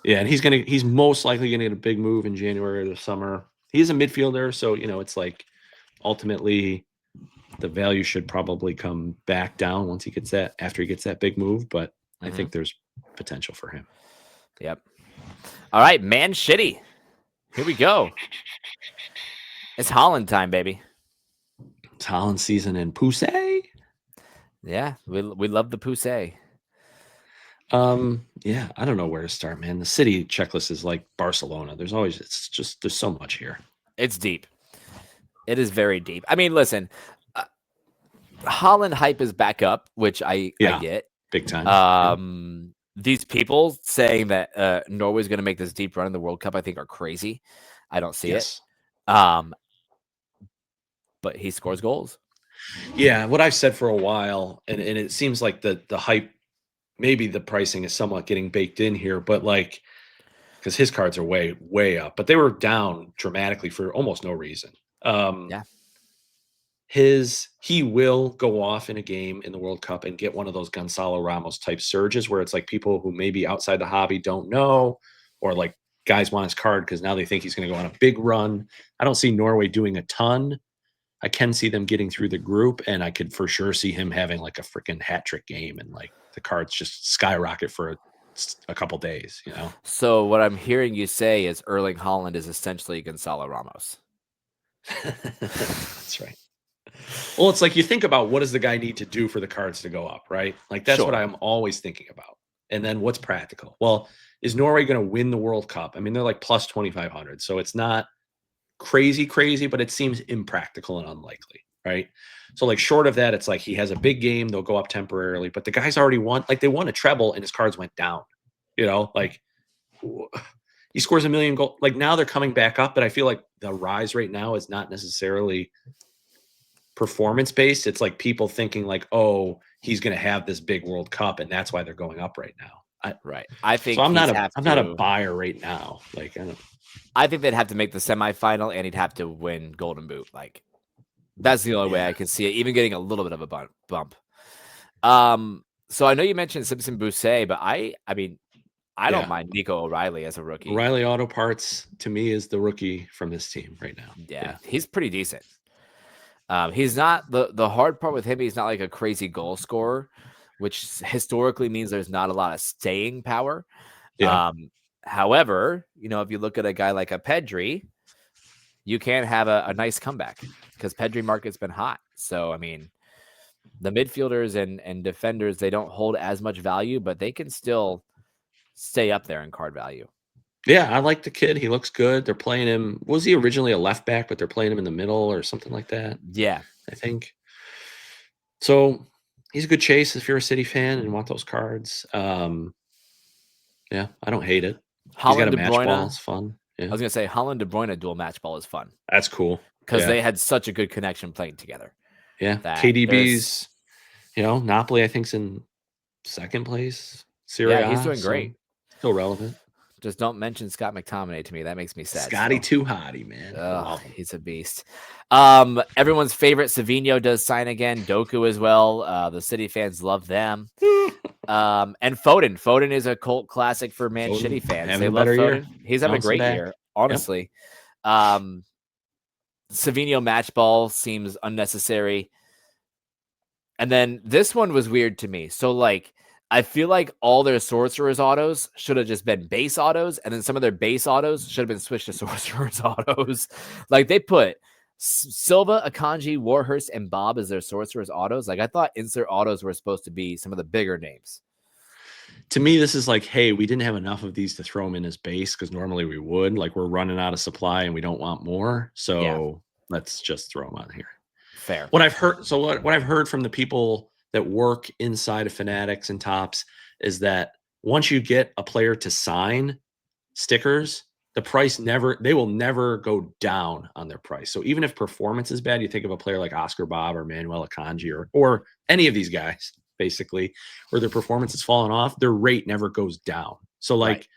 Yeah, and he's most likely gonna get a big move in January or the summer. He's a midfielder, so it's like ultimately the value should probably come back down once he gets after he gets that big move, but I think there's potential for him. Yep. All right, man shitty. Here we go. It's Holland time, baby. It's Holland season in Poussey. Yeah, we love the Poussey. Yeah, I don't know where to start, man. The city checklist is like Barcelona. There's so much here. It's deep. It is very deep. I mean, listen, Holland hype is back up, which I get big time. These people saying that Norway's going to make this deep run in the World Cup, I think, are crazy. I don't see it. But he scores goals. Yeah, what I've said for a while, and it seems like the hype, maybe the pricing is somewhat getting baked in here, but like, because his cards are way, way up, but they were down dramatically for almost no reason. Yeah. He will go off in a game in the World Cup and get one of those Gonzalo Ramos type surges where it's like people who maybe outside the hobby don't know, or like guys want his card because now they think he's going to go on a big run. I don't see Norway doing a ton. I can see them getting through the group, and I could for sure see him having like a freaking hat trick game and like the cards just skyrocket for a couple days, So what I'm hearing you say is Erling Haaland is essentially Gonzalo Ramos. That's right. Well, it's like you think about what does the guy need to do for the cards to go up, right? Like that's what I'm always thinking about. And then what's practical? Well, is Norway going to win the World Cup? I mean, they're like plus 2,500. So it's not crazy, but it seems impractical and unlikely, right? So like short of that, it's like he has a big game. They'll go up temporarily, but the guy's already won. Like they won a treble and his cards went down, like he scores a million goals. Like now they're coming back up, but I feel like the rise right now is not necessarily performance based. It's like people thinking like, oh, he's going to have this big World Cup, and that's why they're going up right now. I think so. I'm not a buyer right now. Like I think they'd have to make the semifinal, and he'd have to win Golden Boot. Like that's the only way I can see it, even getting a little bit of a bump. So I know you mentioned Simpson Bousset, but I mean, I don't mind Nico O'Reilly as a rookie. O'Reilly Auto Parts to me is the rookie from this team right now. Yeah. He's pretty decent. He's not the hard part with him. He's not like a crazy goal scorer, which historically means there's not a lot of staying power. Yeah. However, if you look at a guy like a Pedri, you can have a nice comeback because Pedri market's been hot. So, I mean, the midfielders and defenders, they don't hold as much value, but they can still stay up there in card value. Yeah, I like the kid. He looks good. They're playing him. Was he originally a left back, but they're playing him in the middle or something like that? Yeah. I think. So he's a good chase if you're a City fan and want those cards. Yeah, I don't hate it. Holland he's got a De match Bruyne, ball. It's fun. Yeah. I was going to say Holland De Bruyne dual match ball is fun. That's cool. Because they had such a good connection playing together. Yeah. KDB's, Napoli, I think, is in second place. Serie A, he's doing great. Still relevant. Just don't mention Scott McTominay to me. That makes me sad. Scotty too hotty, man. He's a beast. Everyone's favorite Savinho does sign again. Doku as well. The City fans love them. And Foden. Foden is a cult classic for Man City fans. They love Foden. He's having a great year, honestly. Yep. Savinho match ball seems unnecessary. And then this one was weird to me. So like, I feel like all their Sorcerer's autos should have just been base autos, and then some of their base autos should have been switched to Sorcerer's autos. Like they put Silva, Akanji, Warhurst, and Bob as their Sorcerer's autos. Like I thought insert autos were supposed to be some of the bigger names. To me, this is like, hey, we didn't have enough of these to throw them in as base because normally we would. Like we're running out of supply and we don't want more, so let's just throw them on here. Fair. What I've heard from the people that work inside of Fanatics and Tops is that once you get a player to sign stickers, the price they will never go down on their price. So even if performance is bad, you think of a player like Oscar Bob or Manuel Akanji or any of these guys, basically, where their performance has fallen off, their rate never goes down. So like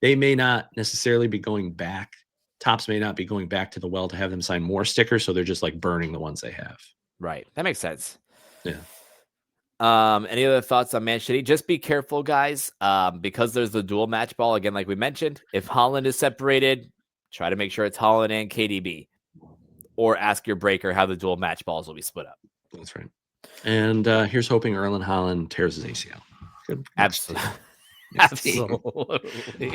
they may not necessarily be going back Topps may not be going back to the well to have them sign more stickers, so they're just like burning the ones they have. Right. That makes sense. Yeah. Any other thoughts on Man City? Just be careful, guys, because there's the dual match ball. Again, like we mentioned, if Haaland is separated, try to make sure it's Haaland and KDB. Or ask your breaker how the dual match balls will be split up. That's right. And here's hoping Erling Haaland tears his ACL. Good. Absolutely. Absolutely.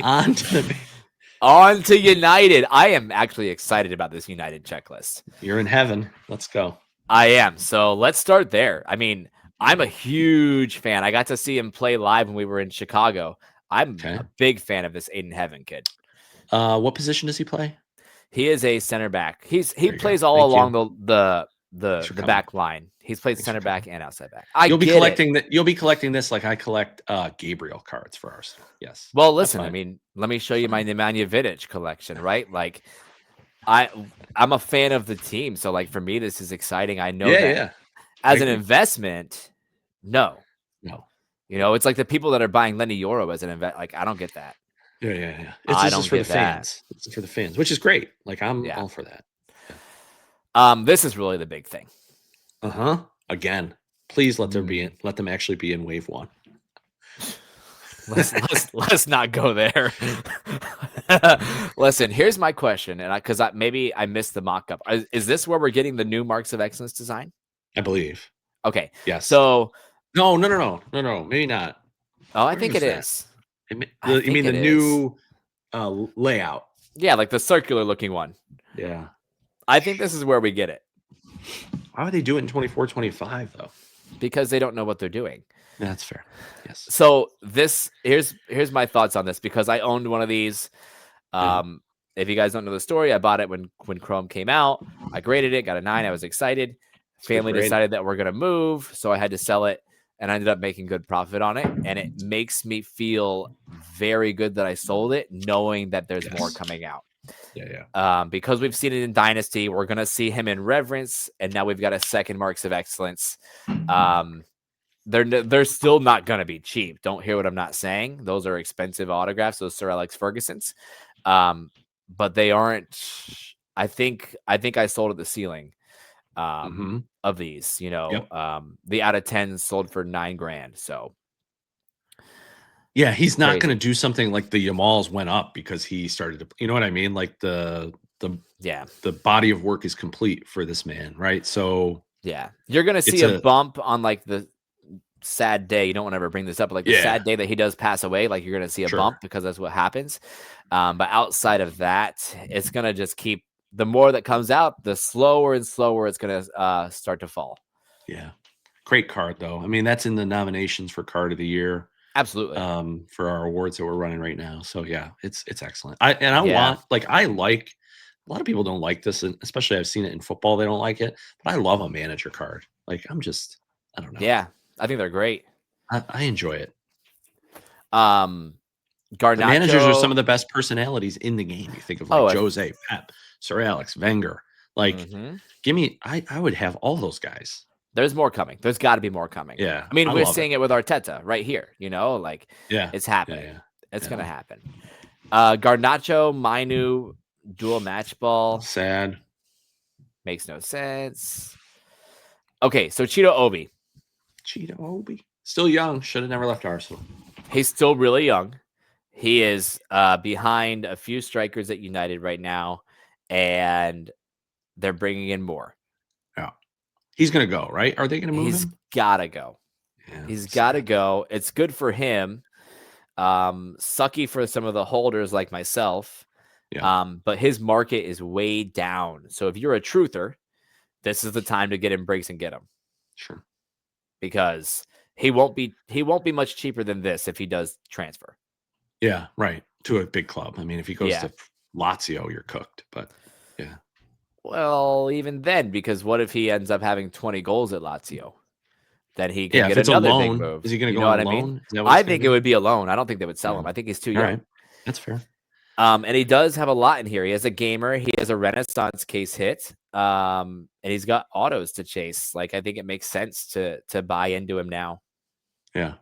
On to United. I am actually excited about this United checklist. You're in heaven. Let's go. I am. So let's start there. I mean, I'm a huge fan. I got to see him play live when we were in Chicago. I'm a big fan of this Aiden Heaven kid. What position does he play? He is a center back. He plays all along the back line. He's played center back and outside back. You'll be collecting this like I collect Gabriel cards for Arsenal. Yes. Well, listen, I mean, let me show you my Nemanja Vidic collection, right? Like I'm a fan of the team. So like for me, this is exciting. I know that as an investment, no. You know, it's like the people that are buying Lenny Yoro as an investment. Like, I don't get that. Yeah. It's just for the fans. It's for the fans, which is great. Like, I'm all for that. Yeah. This is really the big thing. Again, please let them actually be in wave 1. Let's not go there. Listen, here's my question, and because maybe I missed the mock-up. Is this where we're getting the new Marks of Excellence design? I believe. Okay. Yes. So no, maybe not. Oh, I think it is. You mean the new layout? Yeah, like the circular looking one. Yeah. I think this is where we get it. Why would they do it in 24-25 though? Because they don't know what they're doing. Yeah, that's fair. Yes. So here's my thoughts on this, because I owned one of these. If you guys don't know the story, I bought it when Chrome came out. I graded it, got a 9. I was excited. Family decided that we're gonna move, so I had to sell it, and I ended up making good profit on it. And it makes me feel very good that I sold it, knowing that there's more coming out. Yeah. Because we've seen it in Dynasty, we're gonna see him in Reverence, and now we've got a second Marks of Excellence. They're still not gonna be cheap. Don't hear what I'm not saying. Those are expensive autographs, those Sir Alex Ferguson's. But they aren't. I think I sold at the ceiling of these. You know, the out of 10 sold for $9,000. So. Yeah, he's not going to do something like the Yamals went up because he started to, you know what I mean? Like the body of work is complete for this man, right? So yeah, you're going to see a bump on like the sad day. You don't want to ever bring this up, but like the sad day that he does pass away, like you're going to see a bump because that's what happens. But outside of that, it's going to just keep, the more that comes out, the slower and slower it's going to start to fall. Yeah. Great card though. I mean, that's in the nominations for card of the year. Absolutely. For our awards that we're running right now. So yeah, it's excellent. I like a lot of people don't like this, and especially I've seen it in football. They don't like it, but I love a manager card. Like I don't know. Yeah, I think they're great. I enjoy it. Garnacho, the managers are some of the best personalities in the game. You think of like Jose, Pep, Sir Alex, Wenger. Like, give me. I would have all those guys. There's more coming. There's got to be more coming. Yeah. I mean, we're seeing it with Arteta right here, you know, like it's happening. It's going to happen. Garnacho, Mainu, dual match ball. Sad. Makes no sense. Okay. So Cheeto Obi. Still young. Should have never left Arsenal. He's still really young. He is behind a few strikers at United right now, and they're bringing in more. Yeah. He's going to go, right? Are they going to move him? He's got to go. Yeah, he's got to go. It's good for him. Sucky for some of the holders like myself. Yeah. But his market is way down. So if you're a truther, this is the time to get him breaks and get him. Sure. Because he won't be much cheaper than this if he does transfer. Yeah, right. To a big club. I mean, if he goes to Lazio, you're cooked. But yeah. Well, even then, because what if he ends up having 20 goals at Lazio? Then he can get it's another a loan, big move. Is he going to go on a loan? I mean? I think it would be a loan. I don't think they would sell him. I think he's too young. Right. That's fair. And he does have a lot in here. He has a gamer. He has a Renaissance case hit. And he's got autos to chase. Like, I think it makes sense to buy into him now. Yeah.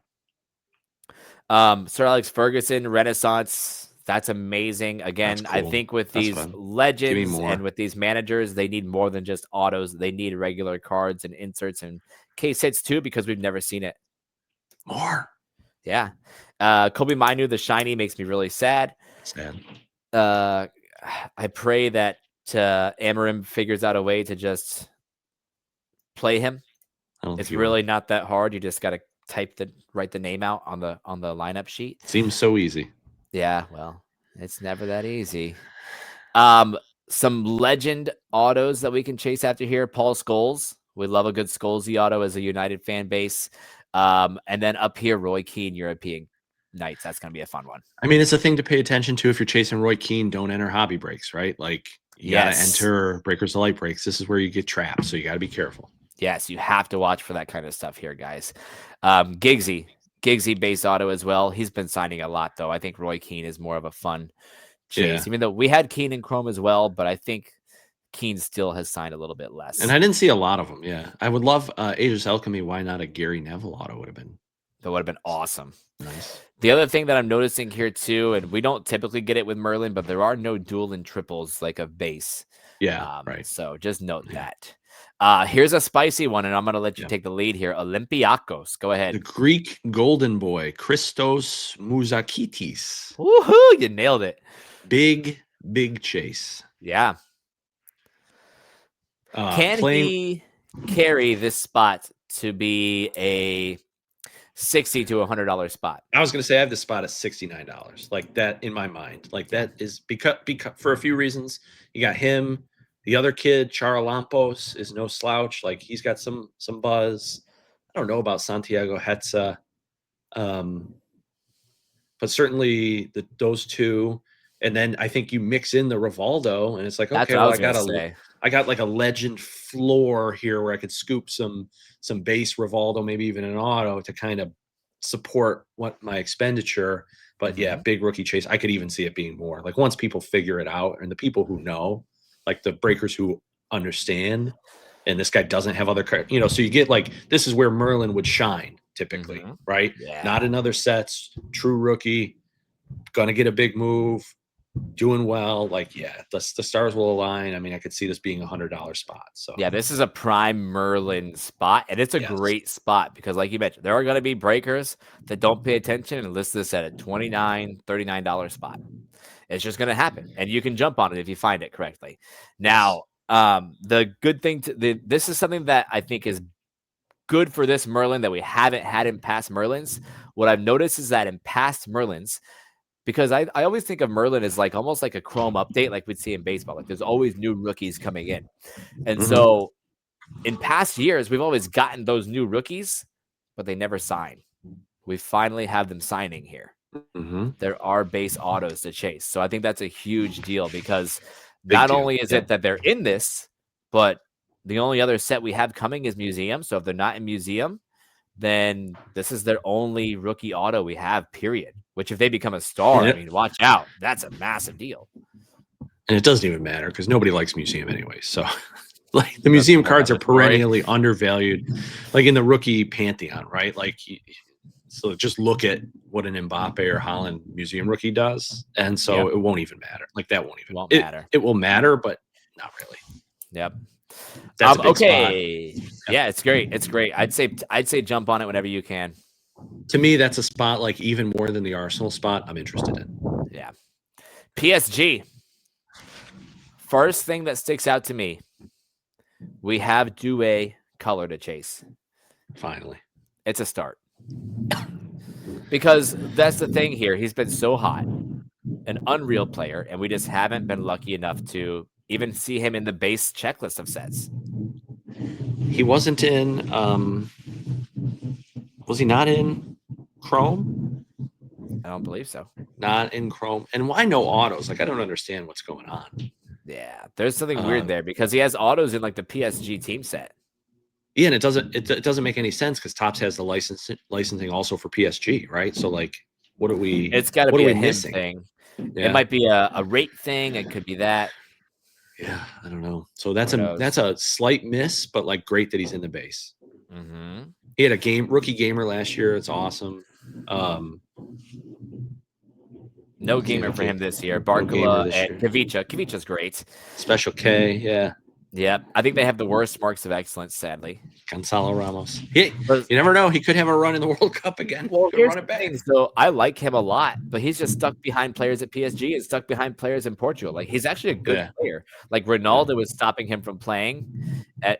Sir Alex Ferguson, Renaissance, That's amazing. Again, That's I cool. think with That's these fun. Give me legends more. and with these managers, they need more than just autos. They need regular cards and inserts and case hits too, because we've never seen it. More. Yeah. Kobe Mainu, the shiny, makes me really sad. Sad. I pray that Amarim figures out a way to just play him. It's really not that hard. You just got to write the name out on the lineup sheet. Seems so easy. Yeah, well, it's never that easy. Some legend autos that we can chase after here. Paul Scholes. We love a good Scholesy auto as a United fan base. And then up here, Roy Keane, European Knights. That's going to be a fun one. I mean, it's a thing to pay attention to if you're chasing Roy Keane. Don't enter hobby breaks, right? Like, you got to enter breakers to light breaks. This is where you get trapped, so you got to be careful. Yes, you have to watch for that kind of stuff here, guys. Giggsy base auto as well. He's been signing a lot, though. I think Roy Keane is more of a fun chase, even though we had Keane in Chrome as well, but I think Keane still has signed a little bit less. And I didn't see a lot of them. Yeah, I would love Aegis Alchemy. Why not a Gary Neville auto? That would have been awesome. Nice. The other thing that I'm noticing here too, and we don't typically get it with Merlin, but there are no dual and triples like a base. Yeah, right. So just note that. Here's a spicy one, and I'm going to let you take the lead here. Olympiacos. Go ahead. The Greek golden boy, Christos Mouzakitis. Woohoo! You nailed it. Big chase. Yeah. Can he carry this spot to be a $60 to $100 spot? I was going to say I have this spot at $69. Like that in my mind. Like that is because for a few reasons. You got him. The other kid, Charalampos, is no slouch. Like he's got some buzz. I don't know about Santiago Hetza, but certainly those two. And then I think you mix in the Rivaldo, and it's like, okay, well, I got like a legend floor here where I could scoop some base Rivaldo, maybe even an auto to kind of support what my expenditure. But yeah, big rookie chase. I could even see it being more. Like once people figure it out, and the people who know, like the breakers who understand, and this guy doesn't have other cards, so you get like, this is where Merlin would shine typically, right? Yeah. Not in other sets, true rookie, gonna get a big move, doing well. Like, yeah, the stars will align. I mean, I could see this being $100 spot. So yeah, this is a prime Merlin spot, and it's a great spot because, like you mentioned, there are going to be breakers that don't pay attention and list this at a $29, $39 spot. It's just going to happen, and you can jump on it if you find it correctly. Now, the good thing this is something that I think is good for this Merlin that we haven't had in past Merlins. What I've noticed is that in past Merlins, because I always think of Merlin as like almost like a Chrome update, like we'd see in baseball. Like there's always new rookies coming in. And so in past years, we've always gotten those new rookies, but they never sign. We finally have them signing here. There are base autos to chase. So I think that's a huge deal because not only is it that they're in this, but the only other set we have coming is Museum. So if they're not in Museum, then this is their only rookie auto we have, period. Which if they become a star, I mean, watch out. That's a massive deal. And it doesn't even matter because nobody likes Museum anyway. So like the Museum cards are perennially undervalued, like in the rookie pantheon, right? Like, so just look at what an Mbappe or Haaland Museum rookie does. And so it won't even matter. Like that won't even matter. It will matter, but not really. Yep. That's a big spot. Yeah, it's great. It's great. I'd say jump on it whenever you can. To me, that's a spot like even more than the Arsenal spot I'm interested in. Yeah. PSG. First thing that sticks out to me, we have Doué color to chase. Finally. It's a start. Because that's the thing here. He's been so hot, an unreal player, and we just haven't been lucky enough to even see him in the base checklist of sets. He wasn't in was he not in Chrome? I don't believe so. Not in Chrome. And why no autos? Like I don't understand what's going on. Yeah, there's something weird there because he has autos in like the PSG team set. Yeah, and it doesn't make any sense because Topps has the licensing also for PSG, right? So like what are we It's got to be a him thing. Yeah. It might be a rate thing. It could be that. Yeah, I don't know. So that's a slight miss, but like great that he's in the base. He had a rookie gamer last year. It's awesome. No gamer for him this year. No gamer Barcola this and year. Kavica. Kavica's great. Special K, yeah. Yeah, I think they have the worst marks of excellence, sadly. Gonzalo Ramos. You never know. He could have a run in the World Cup again. Well, Could here's run it the back. thing. So I like him a lot, but he's just stuck behind players at PSG and stuck behind players in Portugal. Like, he's actually a good player. Like, Ronaldo was stopping him from playing at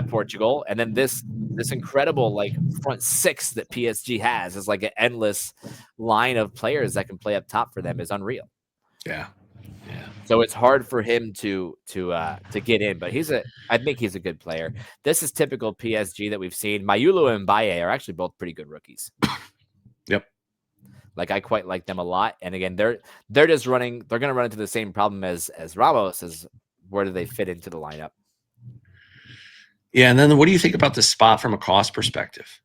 Portugal, and then this incredible like front six that PSG has is like an endless line of players that can play up top for them is unreal. Yeah. So it's hard for him to get in, but I think he's a good player. This is typical PSG that we've seen. Mayulu and Baye are actually both pretty good rookies. Yep. Like, I quite like them a lot. And again, they're just running. They're going to run into the same problem as Ramos. As where do they fit into the lineup? Yeah, and then what do you think about the spot from a cost perspective?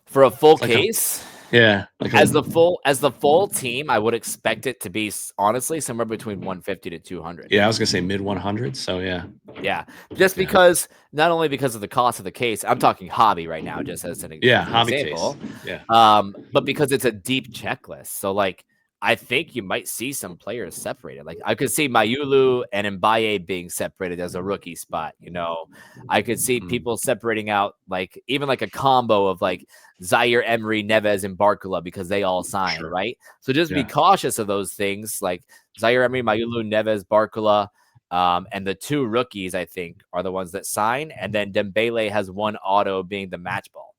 For a full case. Yeah, as the full team, I would expect it to be honestly somewhere between 150 to 200. Yeah, I was gonna say mid 100s. So yeah, just because not only because of the cost of the case, I'm talking hobby right now, just as an hobby example. Case. Yeah, but because it's a deep checklist, so like I think you might see some players separated. Like, I could see Mayulu and Mbaye being separated as a rookie spot. You know, I could see people separating out, like even like a combo of like Zaire Emery, Neves, and Barcola because they all signed, right? So just be cautious of those things, like Zaire Emery, Mayulu, Neves, Barcola. And the two rookies, I think, are the ones that sign. And then Dembele has one auto being the match ball.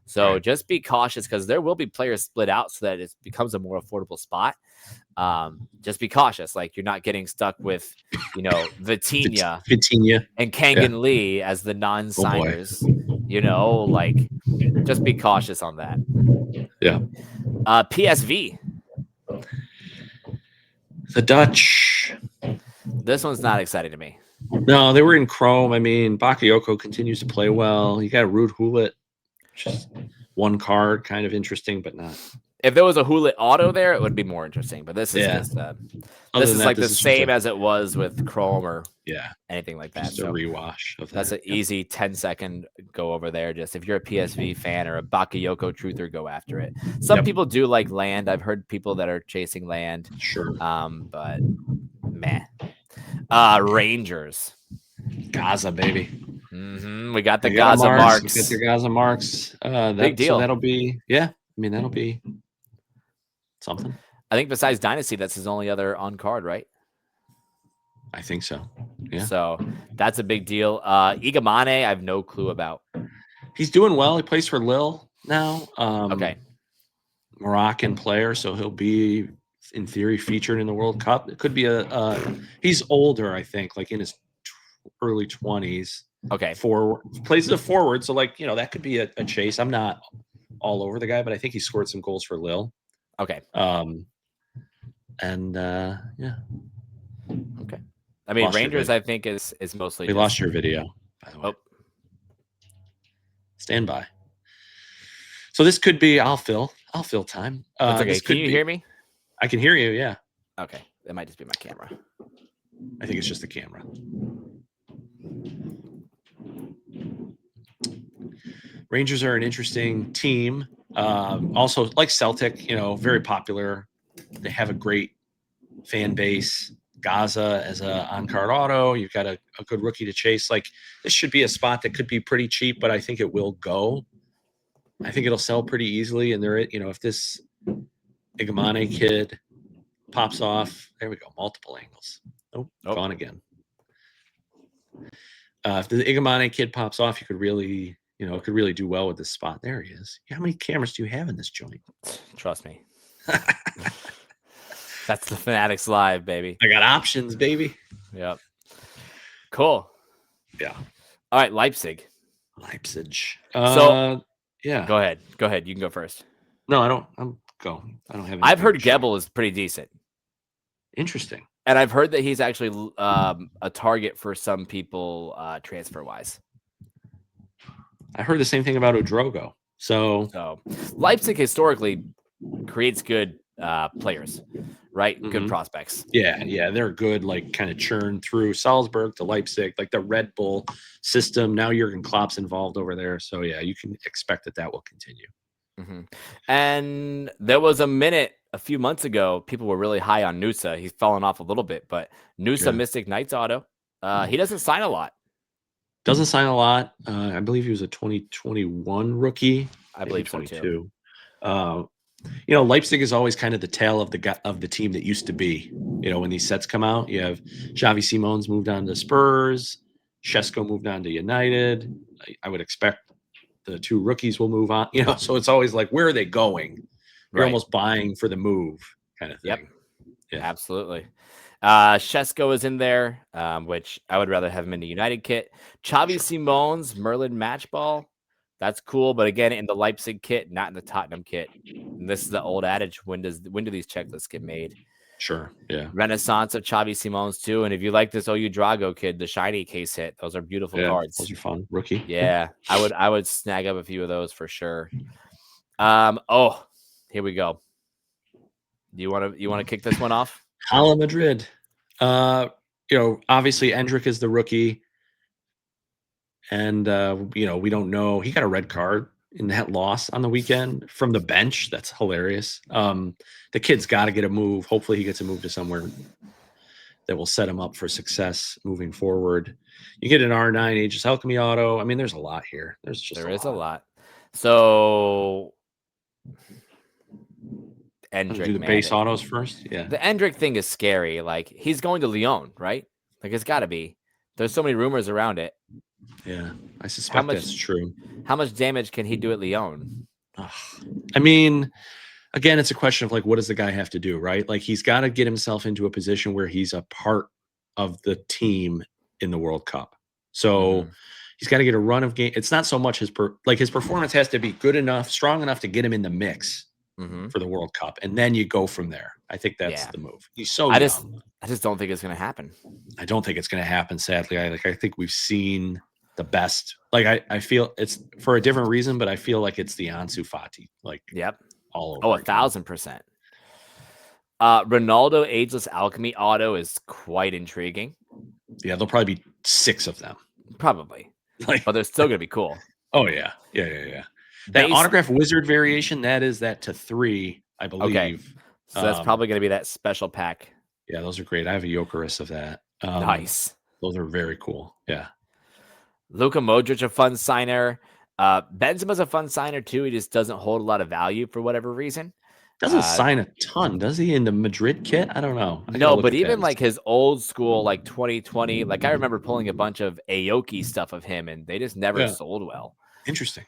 So just be cautious because there will be players split out so that it becomes a more affordable spot. Just be cautious. Like, you're not getting stuck with, Vitinha and Kangan Lee as the non-signers. Like, just be cautious on that. Yeah. PSV. The Dutch. This one's not exciting to me. No, they were in Chrome. I mean, Bakayoko continues to play well. You got Ruud Gullit. Just one card, kind of interesting, but not. If there was a Gullit auto there, it would be more interesting. But this is just this is like the same as it was with Chrome or anything like that. Just a rewash of that. That's an easy 10-second go over there. Just if you're a PSV fan or a Bakayoko truther, go after it. Some people do like Land. I've heard people that are chasing Land. Sure. But meh. Rangers. Gaza, baby. We got the Gaza marks. Get your Gaza marks. Big deal. So that'll be, that'll be something. I think besides Dynasty, that's his only other on card, right? I think so. Yeah. So that's a big deal. Igamane, I have no clue about. He's doing well. He plays for Lille now. Okay. Moroccan player, so he'll be in theory featured in the World Cup. It could be he's older, I think, like in his early 20s. Okay. Plays as a forward, so that could be a chase. I'm not all over the guy, but I think he scored some goals for Lille. Okay. Okay. I mean, Rangers, I think is mostly. We lost your video, by the way. Oh. Stand by. So this could be. I'll fill time. That's okay. Can you hear me? I can hear you. Yeah. Okay. It might just be my camera. I think it's just the camera. Rangers are an interesting team. Also, like Celtic, very popular. They have a great fan base. Gaza as a on-card auto. You've got a good rookie to chase. Like, this should be a spot that could be pretty cheap, but I think it will go. I think it'll sell pretty easily. And if this Igamane kid pops off, there we go. Multiple angles. Oh, gone again. If the Igamane kid pops off, you could really, could really do well with this spot. There he is. How many cameras do you have in this joint? Trust me. That's the Fanatics Live, baby. I got options, baby. Yep. Cool. Yeah. All right, Leipzig. Yeah. Go ahead. You can go first. No, I don't. I don't have. I've heard Gebel is pretty decent. Interesting. And I've heard that he's actually a target for some people transfer wise. I heard the same thing about Udrogo. So Leipzig historically creates good players, right? Mm-hmm. Good prospects. Yeah, they're good. Like, kind of churn through Salzburg to Leipzig, like the Red Bull system. Now Jurgen Klopp's involved over there, so yeah, you can expect that will continue. And there was a minute a few months ago, people were really high on Nusa. He's fallen off a little bit, but Nusa Mystic Knights auto. He doesn't sign a lot. Doesn't sign a lot. I believe he was a 2021 rookie. I believe so too. Leipzig is always kind of the tale of the team that used to be. When these sets come out, you have Xavi Simons moved on to Spurs, Šeško moved on to United. I would expect the two rookies will move on. So it's always like, where are they going? You're almost buying for the move kind of thing. Yep. Yeah, absolutely. Šeško is in there, which I would rather have him in the United kit. Xavi Simons, Merlin match ball. That's cool, but again, in the Leipzig kit, not in the Tottenham kit. And this is the old adage: when do these checklists get made? Sure, yeah. Renaissance of Xavi Simons too, and if you like this OU Drago kid, the shiny case hit, those are beautiful cards. Those are fun. Rookie. Yeah, I would snag up a few of those for sure. Oh, here we go. Do you want to kick this one off? Hala Madrid. Obviously Endrick is the rookie. And, we don't know. He got a red card in that loss on the weekend from the bench. That's hilarious. The kid's got to get a move. Hopefully he gets a move to somewhere that will set him up for success moving forward. You get an R9 Aegis Alchemy auto. I mean, there's a lot here. There is a lot. So Endrick, do the base autos first. Yeah. The Endrick thing is scary. Like, he's going to Lyon, right? Like, it's got to be. There's so many rumors around it. Yeah, I suspect that's true. How much damage can he do at Lyon? I mean, again, it's a question of like, what does the guy have to do, right? Like, he's got to get himself into a position where he's a part of the team in the World Cup. So he's got to get a run of game. It's not so much his performance has to be good enough, strong enough to get him in the mix for the World Cup, and then you go from there. I think that's the move. He's so young. I just don't think it's going to happen. I don't think it's going to happen. Sadly, I think we've seen the best. Like, I feel it's for a different reason, but I feel like it's the Ansu Fati. Like, all over. 1,000%. Ronaldo Ageless Alchemy auto is quite intriguing. Yeah, there'll probably be 6 of them. Probably, but they're still going to be cool. Oh yeah. That autograph wizard variation, that to 3, I believe. Okay. So that's probably going to be that special pack. Yeah, those are great. I have a Jokeris of that. Nice. Those are very cool. Yeah. Luka Modric, a fun signer. Benzema's a fun signer too. He just doesn't hold a lot of value for whatever reason. Doesn't sign a ton, does he, in the Madrid kit? I don't know. No, but even like his old school, like 2020, like I remember pulling a bunch of Aoki stuff of him, and they just never sold well. Interesting.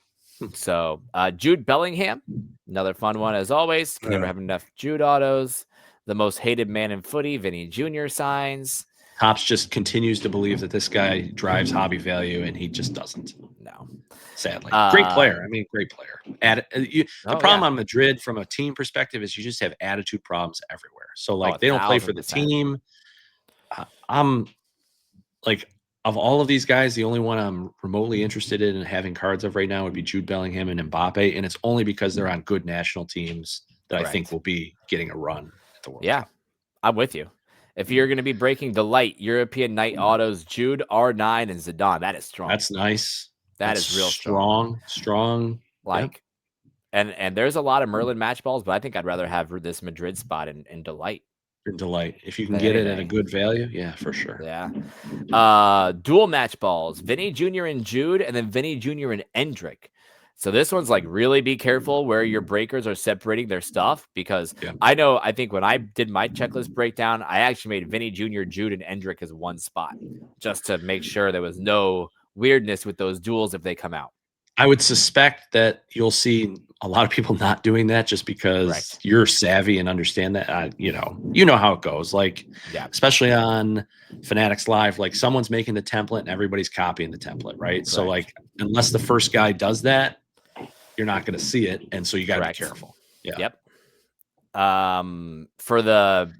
So Jude Bellingham, another fun one as always. Can never have enough Jude autos. The most hated man in footy, Vinny Jr. signs. Hops just continues to believe that this guy drives hobby value, and he just doesn't. No. Sadly. Great player. I mean, great player. The problem on Madrid from a team perspective is you just have attitude problems everywhere. So, like, they don't play for the team. I'm like, of all of these guys, the only one I'm remotely interested in having cards of right now would be Jude Bellingham and Mbappe, and it's only because they're on good national teams that I think will be getting a run at the World Cup. I'm with you. If you're going to be breaking the light European night autos, Jude, R9, and Zidane, that is strong. That's nice. That's real strong. Like, and there's a lot of Merlin match balls, but I think I'd rather have this Madrid spot in Delight. In Delight, if you can get it at a good value, yeah, for sure. Yeah. Dual match balls, Vinny Jr. and Jude, and then Vinny Jr. and Endrick. So this one's like, really be careful where your breakers are separating their stuff, because I think when I did my checklist breakdown, I actually made Vinny Jr., Jude, and Endrick as one spot just to make sure there was no weirdness with those duels if they come out. I would suspect that you'll see a lot of people not doing that just because you're savvy and understand that. You know how it goes. Like, especially on Fanatics Live, like someone's making the template and everybody's copying the template, right? So, like, unless the first guy does that, you're not going to see it, and so you got to be careful. Yeah. For the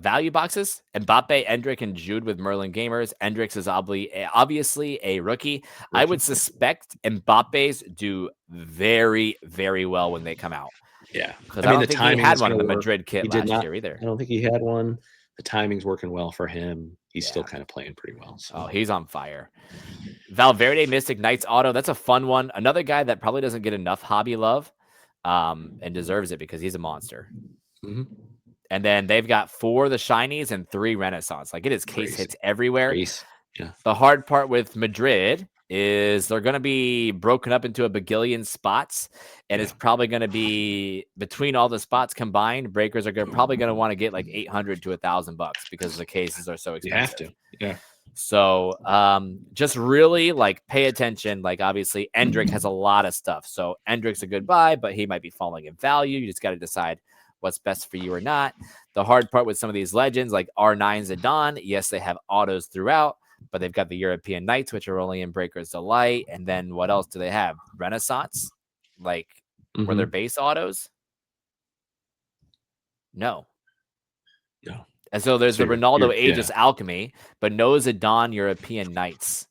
value boxes, Mbappe, Endrick, and Jude with Merlin Gamers. Endrick's is obviously a rookie. I would suspect Mbappe's do very, very well when they come out. Yeah, because I don't think he had one in the Madrid kit last year either. I don't think he had one. The timing's working well for him. He's still kind of playing pretty well. So. Oh, he's on fire. Valverde Mystic Knights auto. That's a fun one. Another guy that probably doesn't get enough hobby love. and deserves it because he's a monster. Mm-hmm. And then they've got 4 of the shinies and 3 Renaissance. Like, it is case Crazy. hits everywhere. Crazy. Yeah. The hard part with Madrid is they're going to be broken up into a bagillion spots, and it's probably going to be between all the spots combined. Breakers are probably going to want to get like $800 to $1,000 because the cases are so expensive. You have to. Yeah. So just really like pay attention. Like, obviously Endrick has a lot of stuff. So Endrick's a good buy, but he might be falling in value. You just got to decide what's best for you or not. The hard part with some of these legends like R9 Zidane, yes, they have autos throughout, but they've got the European Knights, which are only in Breakers Delight. And then what else do they have? Renaissance, like were their base autos? No. And so there's the Ronaldo Aegis Alchemy, but no Zidane European Knights.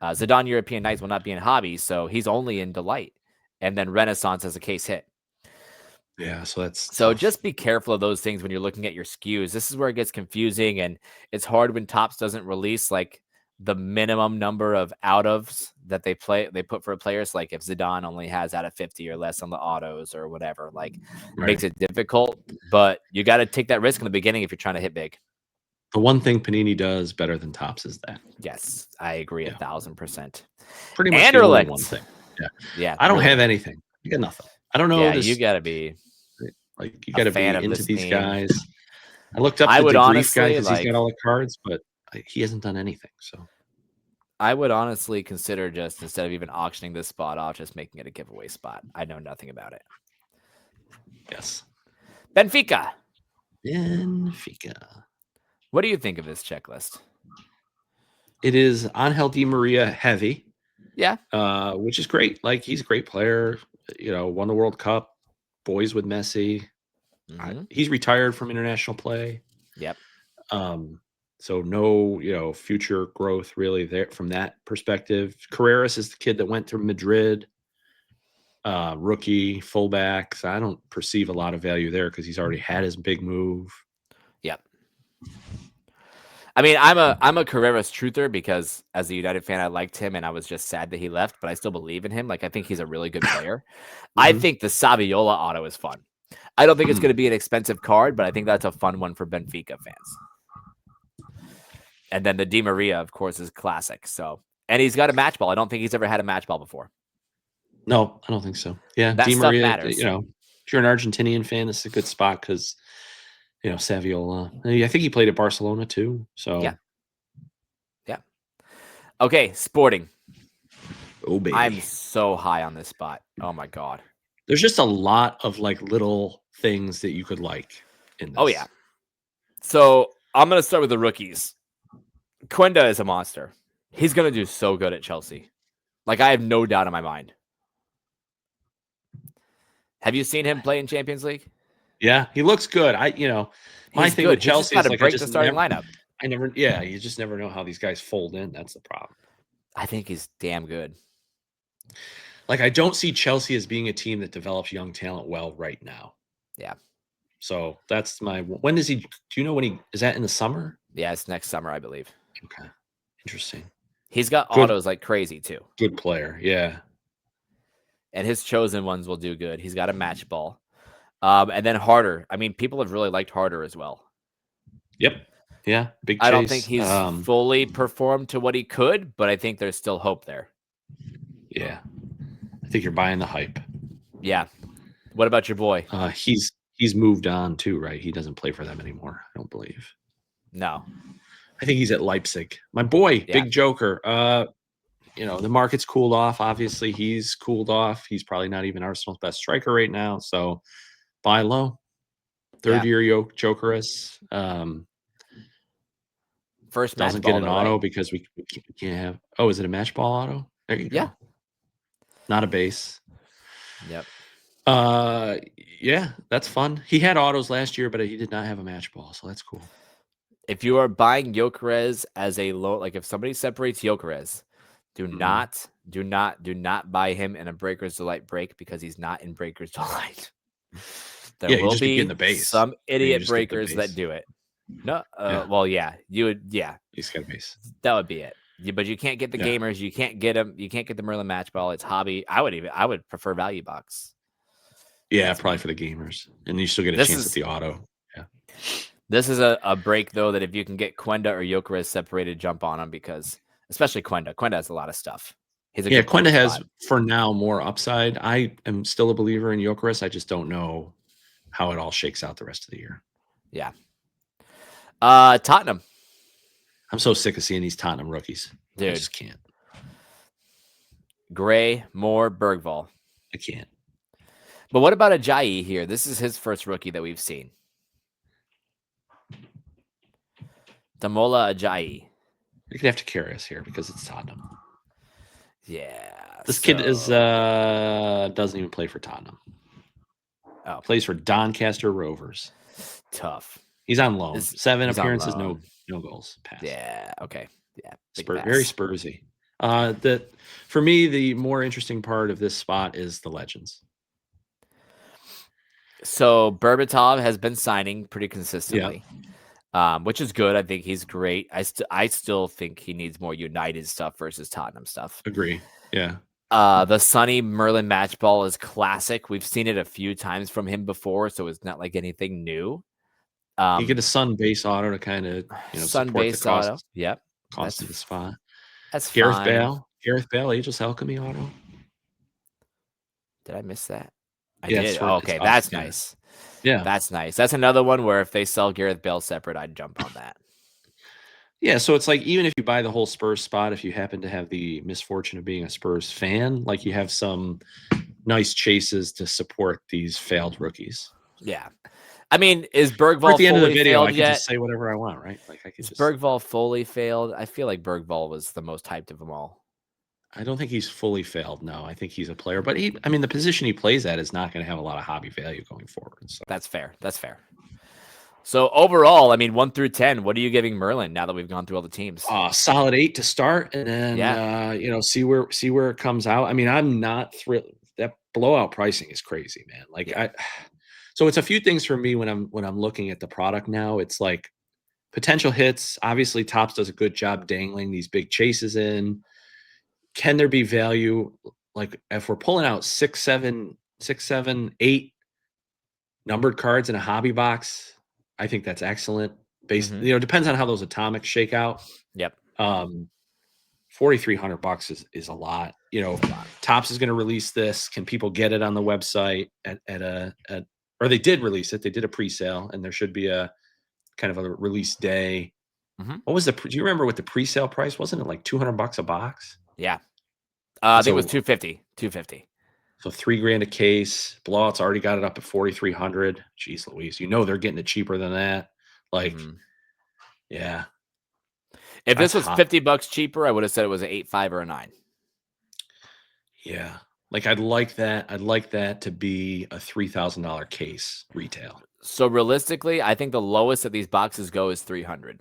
Zidane European Knights will not be in hobby, so he's only in Delight. And then Renaissance as a case hit. Yeah, so tough. Just be careful of those things when you're looking at your SKUs. This is where it gets confusing, and it's hard when Topps doesn't release like the minimum number of out ofs that they put for players. Like if Zidane only has out of 50 or less on the autos or whatever, like makes it difficult. But you got to take that risk in the beginning if you're trying to hit big. The one thing Panini does better than Topps is that. Yes, I agree 1,000%. Pretty much Anderlecht. One thing. Yeah. I don't have anything. You got nothing. I don't know. Yeah, you got to be. Like you got to be into these team. Guys. I looked up the Debrief guy because he's got all the cards, but he hasn't done anything. So I would honestly consider just instead of even auctioning this spot off, just making it a giveaway spot. I know nothing about it. Yes. Benfica. What do you think of this checklist? It is Angel Di Maria heavy. Yeah. Which is great. Like he's a great player. Won the World Cup. Boys with Messi. He's retired from international play. Yep. So no, future growth really there from that perspective. Carreras is the kid that went to Madrid. Rookie, fullback. So I don't perceive a lot of value there because he's already had his big move. Yep. I mean, I'm a Carreras truther because as a United fan, I liked him and I was just sad that he left, but I still believe in him. Like, I think he's a really good player. I think the Saviola auto is fun. I don't think it's going to be an expensive card, but I think that's a fun one for Benfica fans. And then the Di Maria, of course, is classic. So, and he's got a match ball. I don't think he's ever had a match ball before. No, I don't think so. Yeah, that Di Maria, matters. If you're an Argentinian fan, this is a good spot because Saviola. I think he played at Barcelona too. So yeah. Okay, Sporting. Oh baby, I'm so high on this spot. Oh my god. There's just a lot of like little things that you could like in this. Oh yeah. So I'm gonna start with the rookies. Quenda is a monster. He's gonna do so good at Chelsea. Like, I have no doubt in my mind. Have you seen him play in Champions League? Yeah, he looks good. My thing with Chelsea is like break the starting lineup. You just never know how these guys fold in. That's the problem. I think he's damn good. Like, I don't see Chelsea as being a team that develops young talent well right now. Yeah. So that's when does he, do you know when is that in the summer? Yeah, it's next summer, I believe. Okay. Interesting. He's got autos like crazy too. Good player. Yeah. And his chosen ones will do good. He's got a match ball. And then Harder. I mean, people have really liked Harder as well. Yep. Yeah. Big chase. I don't think he's fully performed to what he could, but I think there's still hope there. Yeah. I think you're buying the hype. Yeah. What about your boy? He's moved on too, right? He doesn't play for them anymore, I don't believe. No. I think he's at Leipzig. My boy, Big Joker. The market's cooled off. Obviously, he's cooled off. He's probably not even Arsenal's best striker right now. So buy low. Third year Jokeris. First doesn't get an auto because we can't have. Oh, is it a match ball auto? There you go. Yeah. Not a base. Yep. Yeah, that's fun. He had autos last year, but he did not have a match ball, so that's cool. If you are buying Gyökeres as a low, like if somebody separates Gyökeres, do not buy him in a Breakers Delight break because he's not in Breakers Delight. There will be some idiot breakers that do it. No, well, you would, he's got a base. That would be it. But you can't get the gamers. You can't get them. You can't get the Merlin match ball. It's hobby. I would prefer value box. Yeah, That's probably me. for the gamers. And you still get a This chance at is the auto. Yeah. this is a break though that if you can get Quenda or Gyökeres separated, jump on him because especially Quenda. Quenda has a lot of stuff. He's a Yeah, good player Quenda has, spot. for now, more upside. I am still a believer in Gyökeres. I just don't know how it all shakes out the rest of the year. Yeah. Tottenham. I'm so sick of seeing these Tottenham rookies. I Dude. just can't. Gray, Moore, Bergvall. I can't. But what about Ajayi here? This is his first rookie that we've seen. Damola Ajayi. You're gonna have to carry us here because it's Tottenham. Yeah. This kid is doesn't even play for Tottenham. Oh, Plays for Doncaster Rovers. tough. He's on loan. 7 he's on appearances, loan. no goals. Pass. Yeah. Okay. Yeah. big Very pass. Spursy. For me, the more interesting part of this spot is the legends. So Berbatov has been signing pretty consistently, which is good. I think he's great. I still think he needs more United stuff versus Tottenham stuff. Agree. Yeah. The Sonny Merlin match ball is classic. We've seen it a few times from him before, so it's not like anything new. You get a Sun base auto to kind of support the cost. Auto. Yep. Cost of the spot. That's Gareth fine. Bale. Gareth Bale, Aegis Alchemy auto. Did I miss that? I Yeah, did. it's Okay, that's nice. Yeah. That's nice. That's another one where if they sell Gareth Bale separate, I'd jump on that. Yeah, so it's like even if you buy the whole Spurs spot, if you happen to have the misfortune of being a Spurs fan, like you have some nice chases to support these failed rookies. Yeah. I mean, is Bergvall at the end of the fully video, I failed can yet? just say whatever I want, right? Like I could Is just Bergvall fully failed? I feel like Bergvall was the most hyped of them all. I don't think he's fully failed. No, I think he's a player, but the position he plays at is not going to have a lot of hobby value going forward. So That's fair. That's fair. So overall, I mean, 1 through 10, what are you giving Merlin now that we've gone through all the teams? Solid 8 to start, and then see where it comes out. I mean, I'm not thrilled. That blowout pricing is crazy, man. Like so it's a few things for me when I'm looking at the product now. It's like potential hits. Obviously, Topps does a good job dangling these big chases in. Can there be value? Like if we're pulling out 6, 7, 8 numbered cards in a hobby box, I think that's excellent. Depends on how those atomics shake out. Yep. $4,300 is a lot. Topps is going to release this. Can people get it on the website or they did release it. They did a pre-sale, and there should be a kind of a release day. Mm-hmm. What was do you remember what the pre-sale price? Wasn't it like $200 a box? Yeah. I think it was $250. So $3,000 a case. Blowout's already got it up at $4,300. Jeez Louise. They're getting it cheaper than that. Like, yeah. If this was $50 cheaper, I would have said it was an 8.5 or a 9. Yeah. Like I'd like that to be a $3,000 case retail. So realistically, I think the lowest that these boxes go is $300.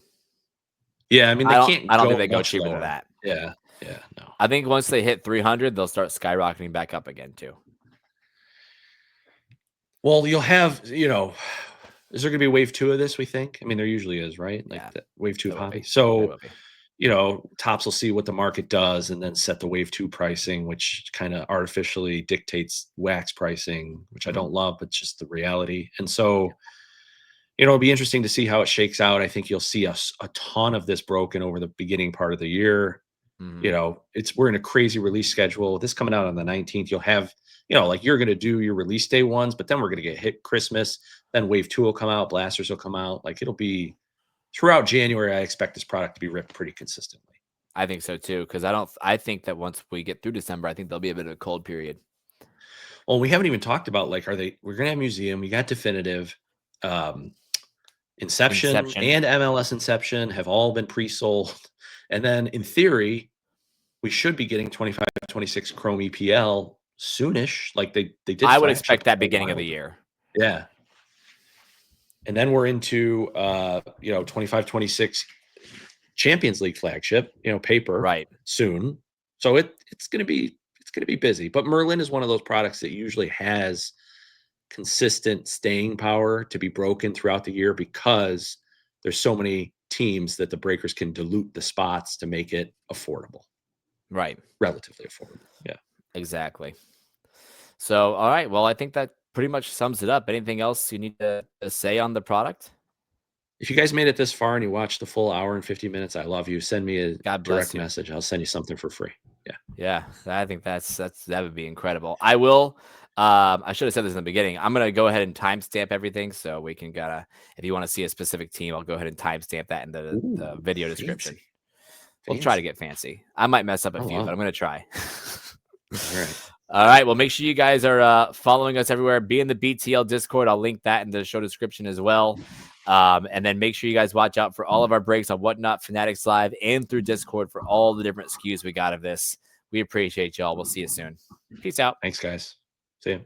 Yeah, I mean I don't think they go cheaper than that. Yeah, no. I think once they hit 300, they'll start skyrocketing back up again too. Well, you'll have, is there going to be wave 2 of this, we think? I mean, there usually is, right? Like wave 2 of hobby. So, Topps will see what the market does and then set the wave 2 pricing, which kind of artificially dictates wax pricing, which I don't love, but just the reality. And so, it'll be interesting to see how it shakes out. I think you'll see a ton of this broken over the beginning part of the year. We're in a crazy release schedule. This coming out on the 19th, you'll have, like you're going to do your release day ones, but then we're going to get hit Christmas. Then wave 2 will come out. Blasters will come out. Like it'll be throughout January. I expect this product to be ripped pretty consistently. I think so too. Cause I think that once we get through December, I think there'll be a bit of a cold period. Well, we haven't even talked about we're going to have museum. We got definitive, Inception and MLS Inception have all been pre-sold. And then in theory, we should be getting 25-26 Chrome EPL soonish. Like they did. I would expect that beginning of the year. Yeah. And then we're into 25-26 Champions League flagship, paper soon. So it's going to be busy. But Merlin is one of those products that usually has consistent staying power to be broken throughout the year because there's so many teams that the breakers can dilute the spots to make it affordable. Right. Relatively affordable. Yeah. Exactly. So, all right. Well, I think that pretty much sums it up. Anything else you need to say on the product? If you guys made it this far and you watched the full hour and 50 minutes, I love you. Send me a God bless direct you. message. I'll send you something for free. Yeah. Yeah, I think that would be incredible. I will. I should have said this in the beginning. I'm gonna go ahead and timestamp everything so we can if you want to see a specific team, I'll go ahead and timestamp that in the video description. Fancy. We'll try to get fancy. I might mess up a few, but I'm gonna try. All right. All right. Well, make sure you guys are following us everywhere. Be in the BTL Discord. I'll link that in the show description as well. And then make sure you guys watch out for all of our breaks on Whatnot Fanatics Live and through Discord for all the different SKUs we got of this. We appreciate y'all. We'll see you soon. Peace out. Thanks, guys. See you.